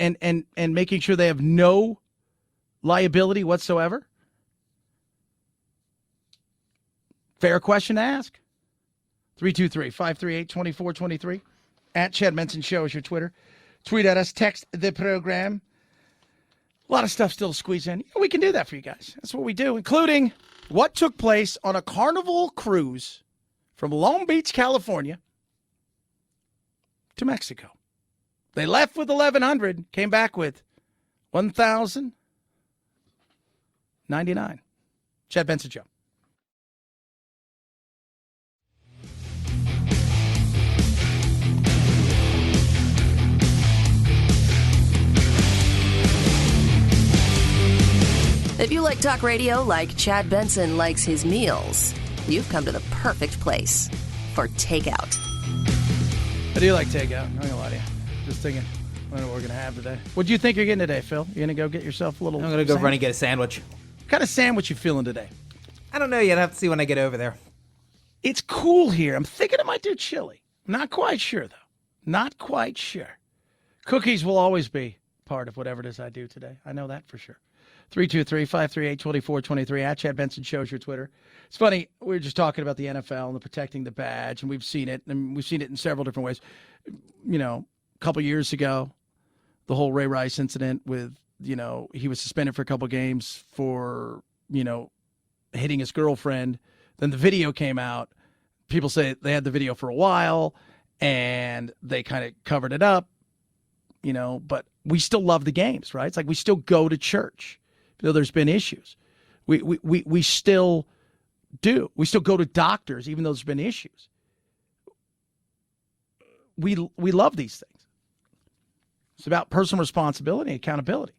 making sure they have no liability whatsoever? Fair question to ask. 323-538-2423. At Chad Benson Show is your Twitter. Tweet at us. Text the program. A lot of stuff still to squeeze in. We can do that for you guys. That's what we do, including what took place on a Carnival cruise from Long Beach, California to Mexico. They left with 1,100, came back with 1,099. Chad Benson Show. If you like talk radio like Chad Benson likes his meals, you've come to the perfect place. For takeout. I do like takeout. I'm not going to lie to you. Just thinking, I don't know what we're going to have today. What do you think you're getting today, Phil? You going to go get yourself a little I'm going to go run and get a sandwich. What kind of sandwich you feeling today? I don't know yet. I have to see when I get over there. It's cool here. I'm thinking I might do chili. Not quite sure, though. Not quite sure. Cookies will always be part of whatever it is I do today. I know that for sure. 323-538-2423 at Chad Benson shows your Twitter. It's funny, we were just talking about the NFL and the protecting the badge, and we've seen it, and we've seen it in several different ways. You know, a couple years ago, the whole Ray Rice incident with, you know, he was suspended for a couple games for, you know, hitting his girlfriend. Then the video came out. People say they had the video for a while, and they kind of covered it up, you know, but we still love the games, right? It's like we still go to church. Though there's been issues. We still do. We still go to doctors even though there's been issues. We love these things. It's about personal responsibility and accountability.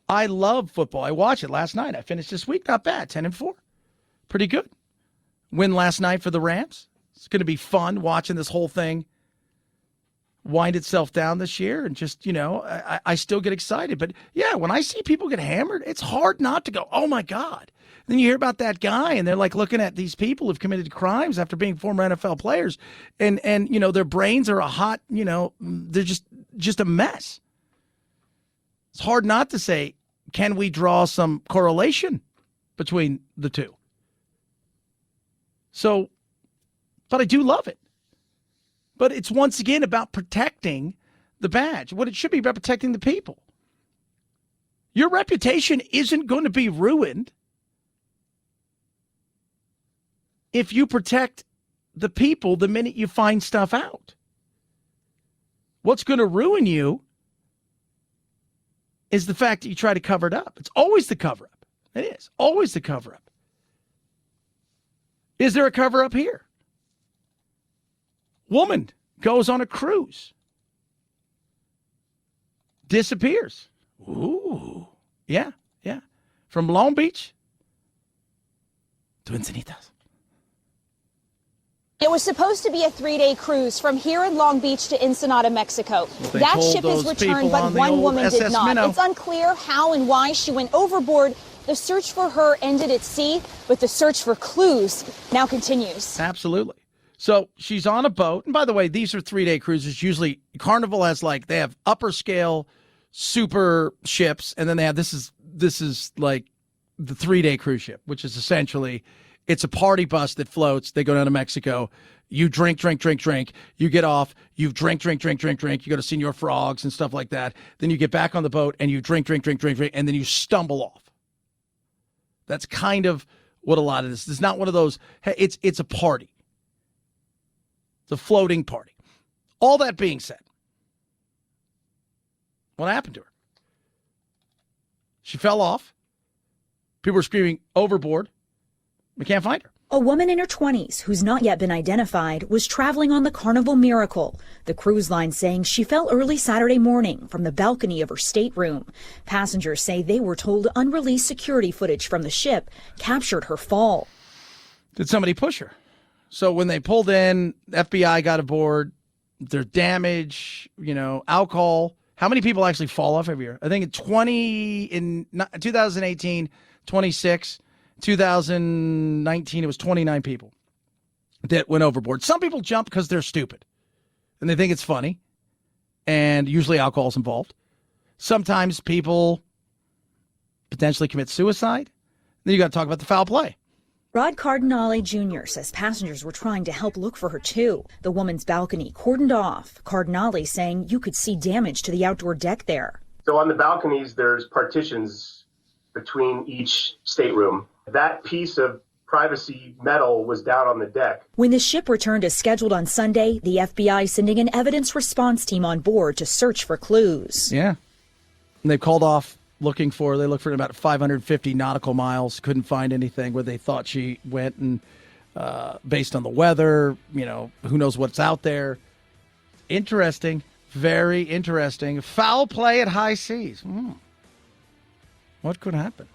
I love football. I watched it last night. I finished this week. Not bad. 10-4. Pretty good. Win last night for the Rams. It's going to be fun watching this whole thing wind itself down this year, and just, you know, I still get excited. But yeah, when I see people get hammered, it's hard not to go, oh my God. Then you hear about that guy, and they're like looking at these people who've committed crimes after being former NFL players, and you know, their brains are a hot, you know, they're just a mess. It's hard not to say, can we draw some correlation between the two? So, but I do love it. But it's once again about protecting the badge. What it should be about protecting the people. Your reputation isn't going to be ruined if you protect the people the minute you find stuff out. What's going to ruin you is the fact that you try to cover it up. It's always the cover-up. It is. Always the cover-up. Is there a cover-up here? Woman goes on a cruise. Disappears. Ooh. Yeah. From Long Beach to Encinitas. It was supposed to be a 3-day cruise from here in Long Beach to Ensenada, Mexico. That ship is returned, but one woman did not. Minnow. It's unclear how and why she went overboard. The search for her ended at sea, but the search for clues now continues. Absolutely. So she's on a boat. And by the way, these are 3-day cruises. Usually Carnival has they have upper scale super ships. And then they have, this is like the 3-day cruise ship, which is essentially, it's a party bus that floats. They go down to Mexico. You drink. You get off. You drink. You go to Senor Frogs and stuff like that. Then you get back on the boat and you drink. And then you stumble off. That's kind of what a lot of this is. Not one of those, hey, it's a party. The floating party. All that being said, what happened to her? She fell off. People were screaming overboard. We can't find her. A woman in her 20s, who's not yet been identified, was traveling on the Carnival Miracle, the cruise line saying she fell early Saturday morning from the balcony of her stateroom. Passengers say they were told unreleased security footage from the ship captured her fall. Did somebody push her? So when they pulled in, FBI got aboard, there's damage, alcohol. How many people actually fall off every year? I think in 2018, 26, 2019, it was 29 people that went overboard. Some people jump because they're stupid and they think it's funny, and usually alcohol's involved. Sometimes people potentially commit suicide. Then you got to talk about the foul play. Rod Cardinale Jr. says passengers were trying to help look for her, too. The woman's balcony cordoned off. Cardinale saying you could see damage to the outdoor deck there. So on the balconies, there's partitions between each stateroom. That piece of privacy metal was down on the deck. When the ship returned as scheduled on Sunday, the FBI sending an evidence response team on board to search for clues. Yeah. And they called off looking for her. They looked for about 550 nautical miles, couldn't find anything where they thought she went, and based on the weather, who knows what's out there. Interesting, very interesting. Foul play at high seas. What could happen?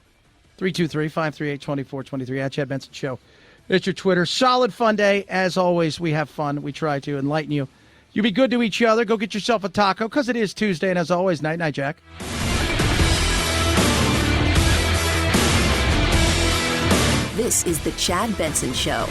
323-538-2423 at Chad Benson Show. It's your Twitter. Solid fun day. As always, we have fun. We try to enlighten you. You be good to each other. Go get yourself a taco because it is Tuesday. And as always, night, Jack. This is the Chad Benson Show.